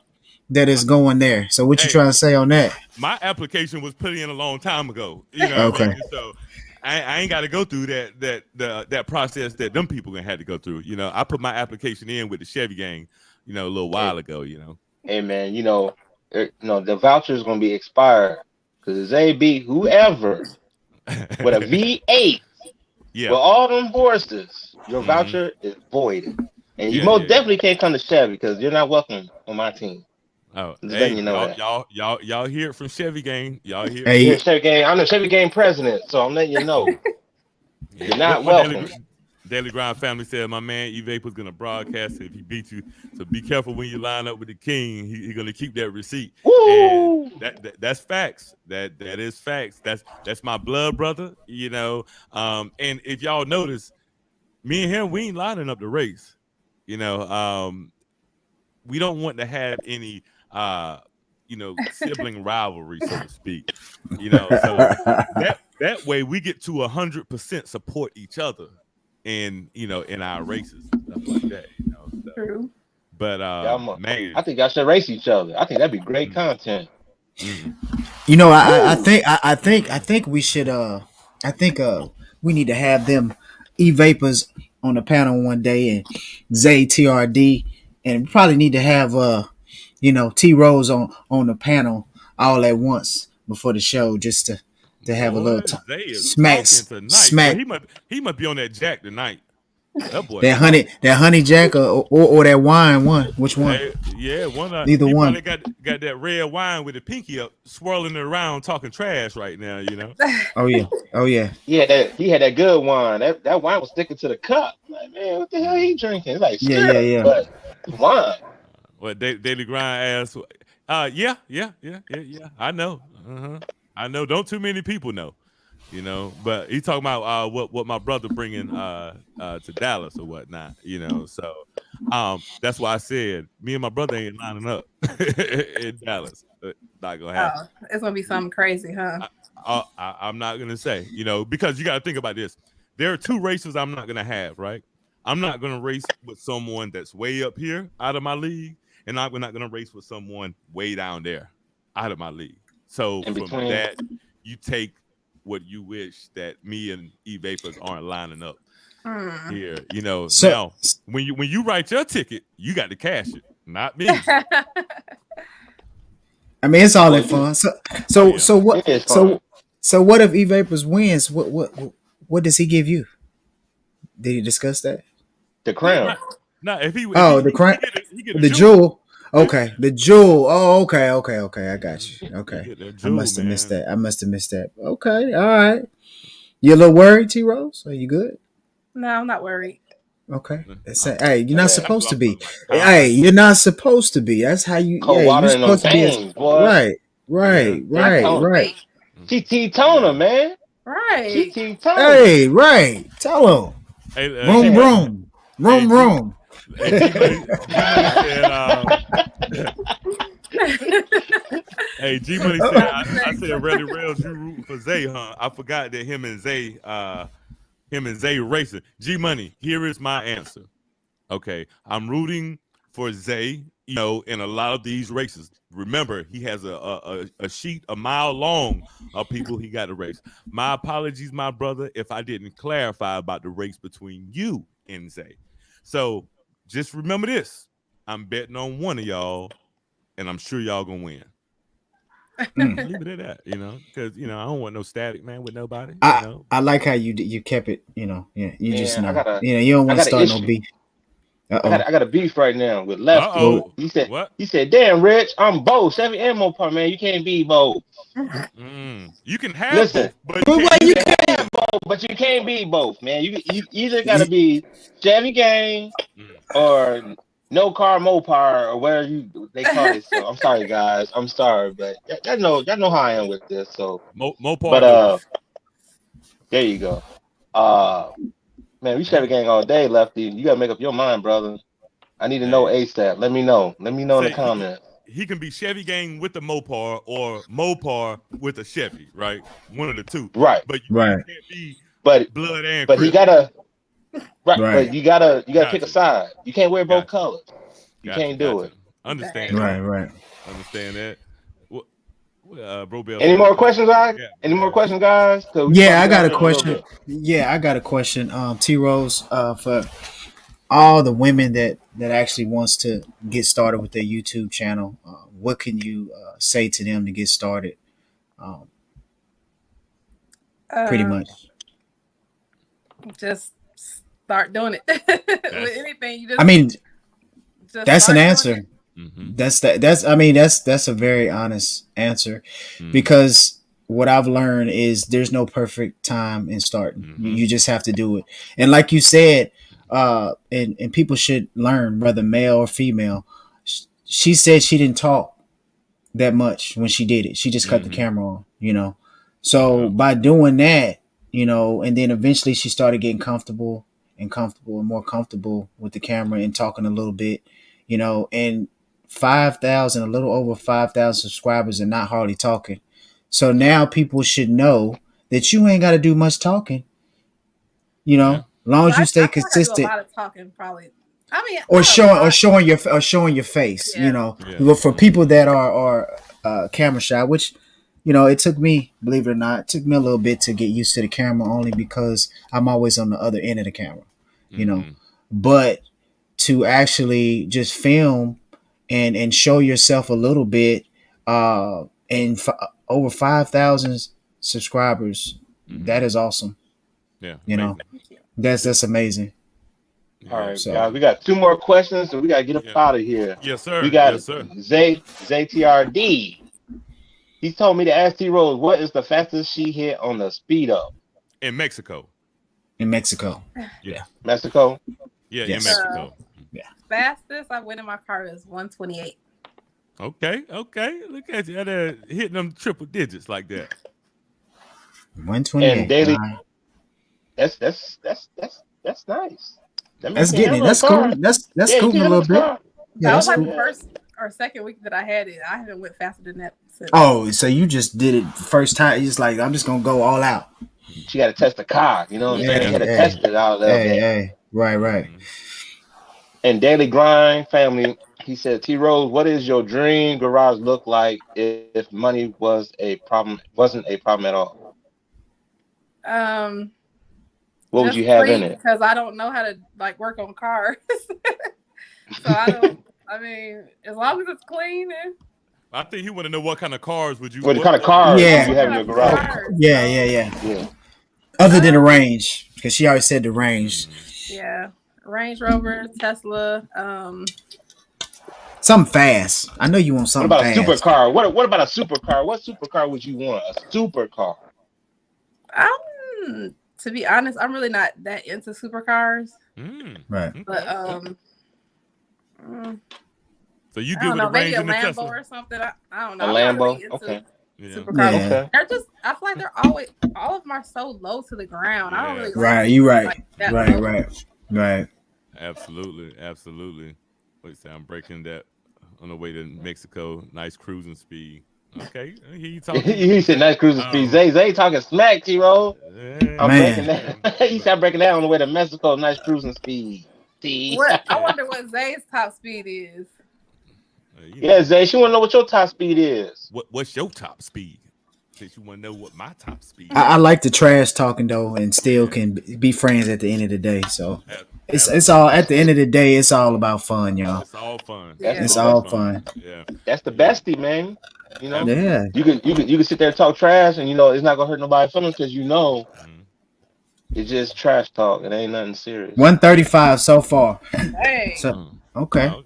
Speaker 4: that is going there. So what you
Speaker 3: Hey,
Speaker 4: trying to say on that?
Speaker 3: my application was put in a long time ago. You know what I
Speaker 4: Okay.
Speaker 3: mean? So I ain't got to go through that process that them people gonna have to go through. I put my application in with the Chevy gang, a little
Speaker 1: Hey,
Speaker 3: while ago.
Speaker 1: hey man, the voucher is gonna be expired because Zay beat whoever with a V8
Speaker 3: Yeah.
Speaker 1: with all them horses. Your
Speaker 3: Hmm.
Speaker 1: voucher is voided, and you most
Speaker 3: Yeah.
Speaker 1: definitely can't come to Chevy because you're not welcome on my team.
Speaker 3: Oh,
Speaker 1: I'm just letting
Speaker 3: hey,
Speaker 1: you know
Speaker 3: y'all,
Speaker 1: that.
Speaker 3: y'all, y'all, y'all hear it from Chevy gang. Y'all hear it from
Speaker 1: You're
Speaker 4: Hey,
Speaker 1: a
Speaker 3: Chevy
Speaker 1: Chevy
Speaker 3: gang.
Speaker 1: game. I'm the Chevy game president, so I'm letting you know
Speaker 3: Yeah.
Speaker 1: you're
Speaker 3: What
Speaker 1: not
Speaker 3: my
Speaker 1: welcome.
Speaker 3: daily grind family said, my man E was gonna broadcast it if he beat you. So be careful when you line up with the king. He gonna keep that receipt. And
Speaker 1: Woo!
Speaker 3: that's facts. That is facts. That's my blood brother. And if y'all notice, me and him, we ain't lining up the race. You know, we don't want to have any sibling rivalry, so to speak. So that way we get to 100% support each other in our races and stuff like that. So
Speaker 2: True.
Speaker 3: but
Speaker 1: I
Speaker 3: man,
Speaker 1: think y'all should race each other. I think that'd be great
Speaker 3: mm,
Speaker 1: content.
Speaker 3: mm,
Speaker 1: Woo!
Speaker 4: I think we should I think we need to have them e-vapors on the panel one day and Zay TRD and we probably need to have T Rose on the panel all at once before the show, just to have a little
Speaker 3: Boy, Zay is
Speaker 4: smack
Speaker 3: talking tonight. Boy,
Speaker 4: smack
Speaker 3: he must be on that jack tonight. That boy
Speaker 4: that
Speaker 3: talking.
Speaker 4: honey jack or that wine one. Which one?
Speaker 3: Hey, yeah, one.
Speaker 4: Either
Speaker 3: He
Speaker 4: one.
Speaker 3: probably got that red wine with the pinky up, swirling it around, talking trash right now.
Speaker 4: Oh yeah. Oh yeah.
Speaker 1: He had that good wine. That wine was sticking to the cup. Like, man, what the hell he
Speaker 3: Mm.
Speaker 1: drinking? It's like
Speaker 4: Yeah. Yeah.
Speaker 1: syrup,
Speaker 4: Yeah.
Speaker 1: but wine.
Speaker 3: What Daily Grind asked? Yeah. I know. I know. Don't too many people know. But he talking about what my brother bringing to Dallas or whatnot. So that's why I said me and my brother ain't lining up in Dallas. Not gonna happen.
Speaker 2: Oh, it's gonna be something crazy, huh?
Speaker 3: I'm not gonna say, because you got to think about this. There are two races I'm not gonna have, right? I'm not gonna race with someone that's way up here out of my league, and I'm not gonna race with someone way down there out of my league. So
Speaker 1: In
Speaker 3: from
Speaker 1: between.
Speaker 3: that, you take what you wish that me and E Vapors aren't lining up here.
Speaker 4: So
Speaker 3: Now when you write your ticket, you got to cash it, not me.
Speaker 4: I mean, it's all
Speaker 1: Well,
Speaker 4: in fun. So
Speaker 3: Oh
Speaker 4: so
Speaker 3: yeah.
Speaker 4: so what?
Speaker 1: it is fun.
Speaker 4: So what if E Vapors wins? What does he give you? Did he discuss that?
Speaker 1: The
Speaker 3: No,
Speaker 1: crown.
Speaker 3: not if he if
Speaker 4: Oh,
Speaker 3: he
Speaker 4: the
Speaker 3: he
Speaker 4: crown,
Speaker 3: he get a
Speaker 4: the
Speaker 3: jewel.
Speaker 4: jewel.
Speaker 3: Yeah.
Speaker 4: Okay, the jewel. Oh, okay. I got you.
Speaker 3: He
Speaker 4: Okay,
Speaker 3: get that
Speaker 4: I
Speaker 3: jewel,
Speaker 4: must have missed
Speaker 3: man.
Speaker 4: that. I must have missed that. Okay, all right. You a little worried, T Rose? Are you good?
Speaker 2: No, I'm not worried.
Speaker 4: Okay. That's
Speaker 3: Uh,
Speaker 4: it. Hey, you're not
Speaker 1: Man,
Speaker 3: that's
Speaker 4: supposed
Speaker 3: what
Speaker 4: to
Speaker 3: I'm
Speaker 4: be.
Speaker 3: talking about.
Speaker 4: Hey,
Speaker 3: Confidence.
Speaker 4: you're not supposed to be. That's how you.
Speaker 1: cold
Speaker 4: Yeah, you're
Speaker 1: water in them
Speaker 4: supposed to be as
Speaker 1: veins, boy.
Speaker 4: right,
Speaker 3: Yeah.
Speaker 4: right,
Speaker 2: I
Speaker 1: T
Speaker 4: right,
Speaker 2: can't
Speaker 1: Tone.
Speaker 4: right.
Speaker 2: wait.
Speaker 1: She T Toner,
Speaker 3: Yeah.
Speaker 1: man. She
Speaker 2: Right.
Speaker 1: T Toner.
Speaker 4: Hey, right. Tell him.
Speaker 3: Hey,
Speaker 4: Room,
Speaker 3: G
Speaker 4: room,
Speaker 3: hey
Speaker 4: room,
Speaker 3: G
Speaker 4: room.
Speaker 3: hey G Money said hey, G Money said, I said really real you rooting for Zay, huh? I forgot that him and Zay racing. G Money, here is my answer. Okay. I'm rooting for Zay, in a lot of these races. Remember, he has a sheet a mile long of people he got to race. My apologies, my brother, if I didn't clarify about the race between you and Zay. So just remember this. I'm betting on one of y'all, and I'm sure y'all gonna win.
Speaker 4: Mm.
Speaker 3: Leave it at that, because I don't want no static man with nobody.
Speaker 4: I like how you kept it. Yeah, you just
Speaker 1: Man, I
Speaker 4: know.
Speaker 1: got a
Speaker 4: You don't
Speaker 1: I
Speaker 4: want to
Speaker 1: got an
Speaker 4: start no
Speaker 1: issue.
Speaker 4: beef. Uh
Speaker 1: I got
Speaker 4: oh.
Speaker 1: I got a beef right now with
Speaker 3: Uh
Speaker 1: Lefty.
Speaker 4: Well,
Speaker 3: oh.
Speaker 1: He said
Speaker 3: What?
Speaker 1: he said, "Damn, Rich, I'm both Chevy and Mopar, man. You can't be both.
Speaker 3: You can have
Speaker 1: Listen,
Speaker 3: both, but you
Speaker 4: well,
Speaker 3: can't
Speaker 4: what
Speaker 1: you
Speaker 3: be
Speaker 4: you
Speaker 1: can
Speaker 3: both.
Speaker 4: can?
Speaker 1: have both, but you can't be both, man. You either gotta be Chevy gang
Speaker 3: Mm.
Speaker 1: or no car Mopar or whatever they call it. So I'm sorry, guys. I'm sorry, but y'all know how I am with this. So,
Speaker 3: Mopar
Speaker 1: but
Speaker 3: noodles.
Speaker 1: there you go. Uh, man, we Chevy
Speaker 3: Hey,
Speaker 1: gang all day, Lefty. You gotta make up your mind, brother. I need to know
Speaker 3: hey.
Speaker 1: ASAP. Let me know. Let me know in the
Speaker 3: Say
Speaker 1: comments.
Speaker 3: he can be Chevy gang with the Mopar or Mopar with a Chevy, right? One of the two.
Speaker 1: Right,
Speaker 3: But you
Speaker 4: Right,
Speaker 3: can't be
Speaker 1: but
Speaker 3: blood and
Speaker 1: but he
Speaker 3: crip.
Speaker 1: gotta right,
Speaker 4: right,
Speaker 1: but you gotta pick
Speaker 3: Got
Speaker 1: a
Speaker 3: you.
Speaker 1: side. You can't wear both
Speaker 3: Got you.
Speaker 1: colors. You
Speaker 3: Got you.
Speaker 1: can't do
Speaker 3: Got you.
Speaker 1: it.
Speaker 3: Understand
Speaker 2: Dang.
Speaker 3: that.
Speaker 4: right.
Speaker 3: Understand that. What, Bro Bell
Speaker 1: Any
Speaker 3: said,
Speaker 1: more
Speaker 3: what you
Speaker 1: questions, guys?
Speaker 3: got,
Speaker 1: Any more
Speaker 3: man?
Speaker 1: questions, guys? Cause we about
Speaker 4: Yeah,
Speaker 1: to
Speaker 4: I
Speaker 1: get out
Speaker 4: got
Speaker 1: of
Speaker 4: a
Speaker 1: here in a little
Speaker 4: question.
Speaker 1: bit.
Speaker 4: Yeah, I got a question. T Rose, for all the women that actually wants to get started with their YouTube channel, what can you say to them to get started? Um, pretty
Speaker 2: Um,
Speaker 4: much.
Speaker 2: just start doing it. With
Speaker 3: That's
Speaker 2: anything, you
Speaker 4: I
Speaker 2: just
Speaker 4: mean,
Speaker 2: just
Speaker 4: that's an
Speaker 2: start doing it.
Speaker 4: answer.
Speaker 3: mm-hmm.
Speaker 4: That's I mean that's a very honest answer,
Speaker 3: Mm-hmm.
Speaker 4: because what I've learned is there's no perfect time in starting. You,
Speaker 3: Mm-hmm.
Speaker 4: you just have to do it. And like you said, and people should learn, whether male or female. She said she didn't talk that much when she did it. She just cut the
Speaker 3: Mm-hmm.
Speaker 4: camera on. So
Speaker 3: Yeah.
Speaker 4: by doing that, and then eventually she started getting comfortable and more comfortable with the camera and talking a little bit, and 5,000, a little over 5,000 subscribers and not hardly talking. So now people should know that you ain't got to do much talking,
Speaker 3: Yeah.
Speaker 4: long
Speaker 2: Well,
Speaker 4: as you
Speaker 2: I
Speaker 4: stay
Speaker 2: feel like I do a
Speaker 4: consistent,
Speaker 2: lot of talking, probably. I mean,
Speaker 4: or
Speaker 2: not a
Speaker 4: showing or
Speaker 2: lot.
Speaker 4: showing your or showing your face.
Speaker 2: Yeah.
Speaker 3: Yeah.
Speaker 4: Well, for
Speaker 3: Mm-hmm.
Speaker 4: people that are camera shy, which it took me, believe it or not, it took me a little bit to get used to the camera, only because I'm always on the other end of the camera. you know.
Speaker 3: Mm-hmm.
Speaker 4: But to actually just film and show yourself a little bit. And over 5,000 subscribers. That is awesome.
Speaker 3: Yeah,
Speaker 4: You know,
Speaker 3: amazing.
Speaker 4: that's amazing.
Speaker 1: All
Speaker 3: Yeah,
Speaker 1: right,
Speaker 4: So
Speaker 1: guys, we got two more questions, and we gotta get up
Speaker 3: yeah.
Speaker 1: out of here.
Speaker 3: Yes,
Speaker 1: We
Speaker 3: sir.
Speaker 1: got
Speaker 3: Yes, sir.
Speaker 1: ZTRD. He told me to ask T Rose what is the fastest she hit on the speed up.
Speaker 3: In Mexico.
Speaker 4: in Mexico,
Speaker 3: Yeah.
Speaker 4: yeah,
Speaker 1: Mexico.
Speaker 3: Yeah, in
Speaker 4: yes,
Speaker 2: The
Speaker 3: Mexico.
Speaker 4: yeah.
Speaker 2: fastest I went in my car is 128.
Speaker 3: Okay, okay. Look at you. Hitting them triple digits like that.
Speaker 4: 128.
Speaker 1: And daily.
Speaker 4: Wow.
Speaker 1: That's nice. That means
Speaker 4: That's
Speaker 1: he can
Speaker 4: getting it.
Speaker 1: handle a
Speaker 4: That's
Speaker 1: car.
Speaker 4: scooting. That's
Speaker 1: Yeah, he can
Speaker 4: scooting a
Speaker 1: handle
Speaker 4: little
Speaker 1: his
Speaker 4: bit.
Speaker 1: car.
Speaker 4: Yeah,
Speaker 2: That was
Speaker 4: that's
Speaker 2: like
Speaker 1: Oh
Speaker 2: the
Speaker 4: cool.
Speaker 1: yeah.
Speaker 2: first or second week that I had it. I haven't went faster than that since.
Speaker 4: Oh, so you just did it first time. You just like, I'm just gonna go all out.
Speaker 1: She got to test the car. You know what I'm
Speaker 2: Yeah.
Speaker 1: saying? She
Speaker 3: Yeah.
Speaker 1: had to
Speaker 4: Hey,
Speaker 1: test it out a little
Speaker 4: hey,
Speaker 1: bit.
Speaker 4: hey. Right, right.
Speaker 3: Hmm.
Speaker 1: And daily grind family. He said, T Rose, what is your dream garage look like if money was a problem? Wasn't a problem at all.
Speaker 2: Um,
Speaker 1: What would
Speaker 2: just
Speaker 1: you have in
Speaker 2: clean
Speaker 1: it?
Speaker 2: because I don't know how to like work on cars. So I don't. I mean, as long as it's clean and
Speaker 3: I think he want to know what kind of cars would you
Speaker 1: What kind of
Speaker 3: what would
Speaker 1: cars
Speaker 3: you
Speaker 1: would
Speaker 4: Yeah.
Speaker 1: you
Speaker 2: what
Speaker 1: have
Speaker 2: kind
Speaker 1: in your
Speaker 2: of
Speaker 4: Oh,
Speaker 1: garage?
Speaker 2: cars?
Speaker 4: yeah, yeah, yeah.
Speaker 1: Yeah.
Speaker 4: Other than the
Speaker 2: Um,
Speaker 4: range, because she already said the range.
Speaker 3: Mhm.
Speaker 2: yeah, Range Rover, Tesla.
Speaker 4: Something fast. I know you want
Speaker 1: What
Speaker 4: something
Speaker 1: about a
Speaker 4: fast.
Speaker 1: supercar? What about a supercar? What supercar would you want? A supercar.
Speaker 2: To be honest, I'm really not that into supercars,
Speaker 3: Mm.
Speaker 4: Right.
Speaker 2: but
Speaker 3: Okay.
Speaker 2: mm,
Speaker 3: So you
Speaker 2: I
Speaker 3: good
Speaker 2: don't
Speaker 3: with a
Speaker 2: know, maybe
Speaker 3: range
Speaker 2: a
Speaker 3: in the
Speaker 2: Lambo
Speaker 3: Tesla?
Speaker 2: or something. I don't know.
Speaker 1: A
Speaker 2: I'm not
Speaker 1: Lambo?
Speaker 2: really into
Speaker 1: Okay.
Speaker 3: Yeah.
Speaker 2: supercars.
Speaker 4: Yeah.
Speaker 1: Okay.
Speaker 2: They're just. I feel like they're always all of them are so low to the ground. I don't
Speaker 3: Yeah.
Speaker 2: really like
Speaker 4: Right.
Speaker 2: them
Speaker 4: You right.
Speaker 2: like that
Speaker 4: Right.
Speaker 2: low.
Speaker 4: Right. Right.
Speaker 3: Absolutely. Absolutely. Wait, say I'm breaking that on the way to Mexico. Nice cruising speed. Okay. I hear you talking.
Speaker 1: He said nice cruising speed.
Speaker 3: Um,
Speaker 1: Zay talking smack, T Roll. I'm breaking
Speaker 4: Man.
Speaker 3: yeah.
Speaker 1: that. He said I'm breaking that on the way to Mexico. Nice cruising speed. T.
Speaker 2: What I
Speaker 3: Yeah.
Speaker 2: wonder what Zay's top speed is.
Speaker 3: You
Speaker 1: Yeah,
Speaker 3: know,
Speaker 1: Zay, she wanna know what your top speed is.
Speaker 3: what's your top speed? Since you want to know what my top speed
Speaker 4: I
Speaker 3: is.
Speaker 4: like the trash talking though, and still
Speaker 3: Yeah.
Speaker 4: can be friends at the end of the day. So it's all
Speaker 3: Absolutely.
Speaker 4: at the end of the day. It's all about fun, y'all.
Speaker 3: It's all fun.
Speaker 1: That's
Speaker 2: Yeah.
Speaker 1: the
Speaker 4: It's
Speaker 3: It's all
Speaker 1: best.
Speaker 4: all
Speaker 3: fun.
Speaker 4: fun.
Speaker 3: Yeah.
Speaker 1: That's the
Speaker 3: Yeah.
Speaker 1: bestie, man. You know,
Speaker 4: Yeah.
Speaker 3: Absolutely.
Speaker 1: you can sit there and talk trash, and you know it's not gonna hurt nobody's feelings because you know
Speaker 3: Mhm.
Speaker 1: it's just trash talk. It ain't nothing serious.
Speaker 4: 135 so far.
Speaker 2: Dang.
Speaker 4: So okay.
Speaker 3: Oh,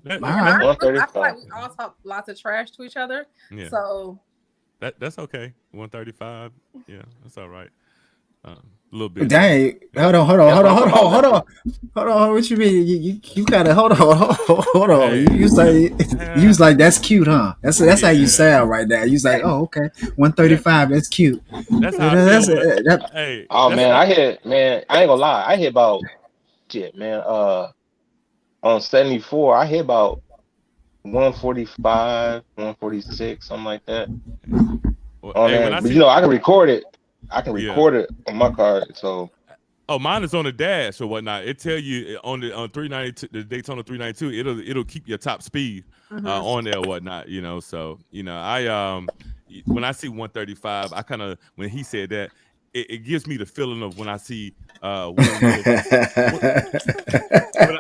Speaker 3: that,
Speaker 4: All
Speaker 3: that,
Speaker 2: And
Speaker 3: that,
Speaker 4: right.
Speaker 2: I feel like
Speaker 1: 135.
Speaker 2: we all talk lots of trash to each other.
Speaker 3: yeah,
Speaker 2: So
Speaker 3: that's okay. 135. Yeah, that's all right. A little bit though.
Speaker 4: Dang.
Speaker 3: Yeah.
Speaker 1: That's what I'm talking about. That's
Speaker 4: Hold on. What you mean? You gotta hold on. Hold on.
Speaker 3: Hey.
Speaker 4: You say you was like that's cute, huh? That's how you
Speaker 3: Yeah.
Speaker 4: sound right now. You was like, oh okay,
Speaker 3: That
Speaker 4: 135. That's cute.
Speaker 3: that's how I
Speaker 4: That's
Speaker 3: feel. When,
Speaker 4: that.
Speaker 3: hey,
Speaker 1: oh
Speaker 3: that's
Speaker 1: man, I hit man. I ain't gonna lie. I hit about shit, man. On 74, I hit about 145, 146, something like that
Speaker 3: well,
Speaker 1: on
Speaker 3: hey, when
Speaker 1: there.
Speaker 3: I
Speaker 1: But you
Speaker 3: see
Speaker 1: know, I can record it. I can
Speaker 3: yeah.
Speaker 1: record it on my card. So
Speaker 3: Oh, mine is on the dash or whatnot. It tell you on the on 392, the Daytona 392. It'll keep your top speed
Speaker 2: mhm.
Speaker 3: on there or whatnot. You know, so you know when I see 135, I kind of when he said that it gives me the feeling of when I see one of them little what, when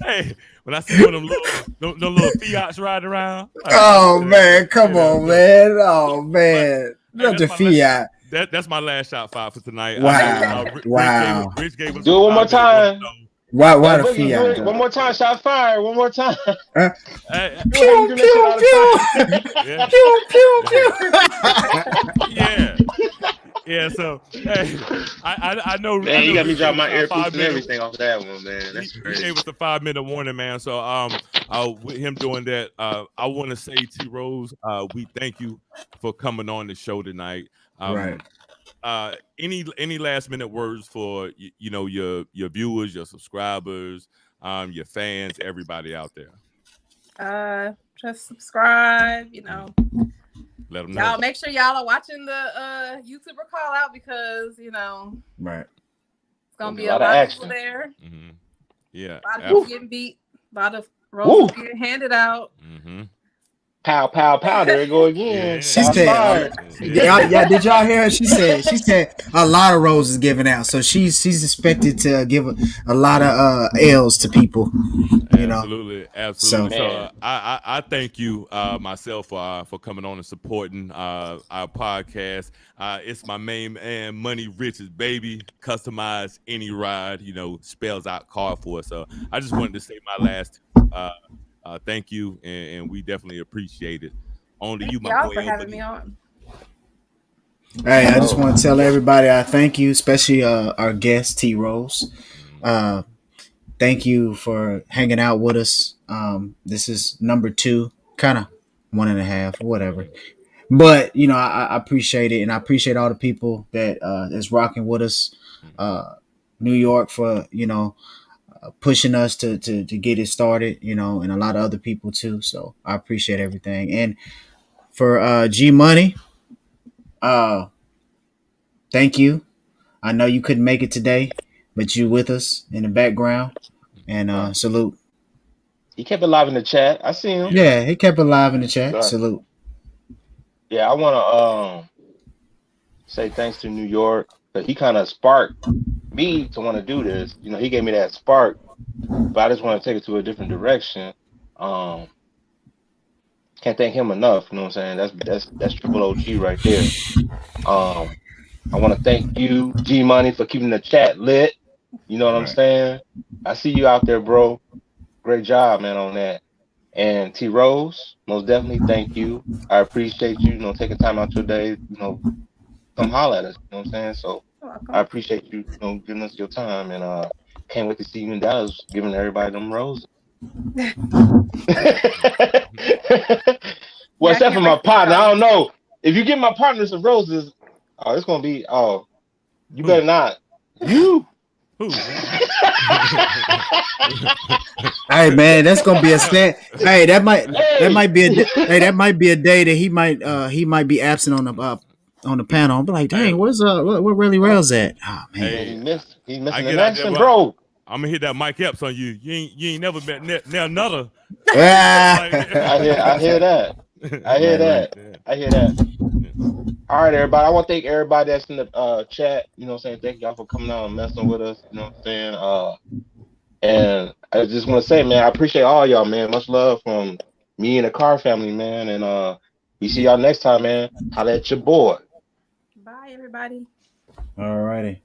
Speaker 3: hey, when I see one of them little Fiats riding around.
Speaker 4: Oh man,
Speaker 3: You
Speaker 4: come
Speaker 3: know,
Speaker 4: on,
Speaker 3: so,
Speaker 4: man. Oh
Speaker 3: but
Speaker 4: man.
Speaker 3: hey,
Speaker 4: Not the Fiat.
Speaker 3: that's my last shot five for tonight. I know
Speaker 4: Wow.
Speaker 3: Rich
Speaker 4: Wow.
Speaker 3: gave us
Speaker 1: do
Speaker 3: a
Speaker 1: it one more
Speaker 3: 5 minute warning.
Speaker 1: time.
Speaker 4: Why
Speaker 1: El
Speaker 4: the
Speaker 1: Boogie, do
Speaker 4: Fiat
Speaker 1: it one
Speaker 4: though?
Speaker 1: more time. Shot fire. One more time.
Speaker 4: Huh?
Speaker 3: Hey,
Speaker 1: You know how you
Speaker 4: Pew
Speaker 1: do that shit
Speaker 4: pew
Speaker 1: all the
Speaker 4: pew.
Speaker 1: time.
Speaker 3: yeah,
Speaker 4: Pew pew
Speaker 3: yeah,
Speaker 4: pew.
Speaker 3: yeah, yeah. So hey, I
Speaker 1: Man, you
Speaker 3: know
Speaker 1: got me
Speaker 3: Rich
Speaker 1: drop
Speaker 3: gave us
Speaker 1: my
Speaker 3: our
Speaker 1: earpiece
Speaker 3: five
Speaker 1: and
Speaker 3: minute.
Speaker 1: everything off that one, man. That's
Speaker 3: He gave
Speaker 1: crazy.
Speaker 3: us a 5 minute warning, man. So with him doing that, I want to say T Rose, we thank you for coming on the show tonight.
Speaker 4: Right.
Speaker 3: Any last minute words for you know your viewers, your subscribers, your fans, everybody out there?
Speaker 2: Just subscribe.
Speaker 3: Let them know.
Speaker 2: Y'all make sure y'all are watching the YouTuber call out because
Speaker 4: Right.
Speaker 2: it's gonna
Speaker 1: Gonna be
Speaker 2: be
Speaker 1: a
Speaker 2: a
Speaker 1: lot of
Speaker 2: lot of people
Speaker 1: action.
Speaker 2: there.
Speaker 3: Mm-hmm. Yeah,
Speaker 2: A lot of people
Speaker 1: Woo,
Speaker 2: getting beat. A lot of
Speaker 1: woo.
Speaker 2: roses getting handed out.
Speaker 3: Mm-hmm.
Speaker 1: Pow, pow, pow. There it go
Speaker 3: Yeah,
Speaker 1: again.
Speaker 4: She
Speaker 1: Shots
Speaker 4: said,
Speaker 1: fired.
Speaker 4: yeah, did y'all hear her? She said a lot of roses given out. So she's expected to give a lot of L's to people, you know.
Speaker 3: absolutely, absolutely.
Speaker 4: So
Speaker 3: So
Speaker 1: Man,
Speaker 3: I thank you myself for coming on and supporting our podcast. It's my main man, Money Rich's baby. Customize any ride, spells out car for us. So I just wanted to say my last thank you, and we definitely appreciate it. On to
Speaker 2: Thank
Speaker 3: you, my
Speaker 2: y'all
Speaker 3: boy
Speaker 2: for
Speaker 3: El
Speaker 2: having me
Speaker 3: Bonito.
Speaker 2: on.
Speaker 4: hey, I just
Speaker 1: oh,
Speaker 4: want to tell everybody I thank you, especially our guest T Rose.
Speaker 3: Mm,
Speaker 4: Uh, thank you for hanging out with us. This is number two, kind of one and a half, whatever. But I appreciate it, and I appreciate all the people that is rocking with us.
Speaker 3: mm,
Speaker 4: New York for pushing us to get it started, and a lot of other people too. So I appreciate everything. And for G Money, uh, thank you. I know you couldn't make it today, but you with us in the background, and
Speaker 1: uh,
Speaker 4: salute.
Speaker 1: he kept it live in the chat. I see him.
Speaker 3: yeah.
Speaker 4: Yeah, he kept it alive in the chat.
Speaker 1: Uh,
Speaker 4: Salute.
Speaker 1: yeah, I want to say thanks to New York, but he kind of sparked me to want to do this. He gave me that spark, but I just want to take it to a different direction. Um, can't thank him enough. You know what I'm saying? That's triple OG right there. Um, I want to thank you, G Money, for keeping the chat lit. You know what I'm
Speaker 4: Right.
Speaker 1: saying? I see you out there, bro. Great job, man, on that. And T Rose, most definitely thank you. I appreciate you, taking time out your day, come holler at us. You know what I'm saying? So
Speaker 2: You're
Speaker 1: I
Speaker 2: welcome.
Speaker 1: appreciate you, giving us your time, and can't wait to see you in Dallas, giving everybody them roses. Well,
Speaker 2: Yeah, I
Speaker 1: except for
Speaker 2: can't wait
Speaker 1: my
Speaker 2: to see
Speaker 1: partner, I
Speaker 2: y'all
Speaker 1: don't
Speaker 2: too.
Speaker 1: know. If you give my partner some roses, oh, it's gonna be you
Speaker 3: Who?
Speaker 1: better not. You.
Speaker 3: Who, man?
Speaker 4: Hey man, that's gonna be a stand. Hey, that
Speaker 1: Hey.
Speaker 4: might be that might be a day that he might be absent on the panel. I'll be like,
Speaker 3: Hey,
Speaker 4: dang, where really
Speaker 1: uh,
Speaker 4: Rails at? Oh man.
Speaker 1: man,
Speaker 3: hey,
Speaker 1: he's
Speaker 3: I
Speaker 1: missing in
Speaker 3: get out there,
Speaker 1: action,
Speaker 3: but
Speaker 1: bro.
Speaker 3: I'm gonna hit that Mike Epps on you. You ain't never met another
Speaker 4: Ah.
Speaker 3: like
Speaker 1: I hear that. I hear
Speaker 4: Right, right.
Speaker 1: that. I hear that. All right, everybody. I want to thank everybody that's in the chat. You know what I'm saying? Thank y'all for coming out and messing with us. You know what I'm saying? And I just want to say, man, I appreciate all y'all, man. Much love from me and the Car family, man. And we see y'all next time, man. Holla at your boy.
Speaker 2: Bye, everybody.
Speaker 4: All righty.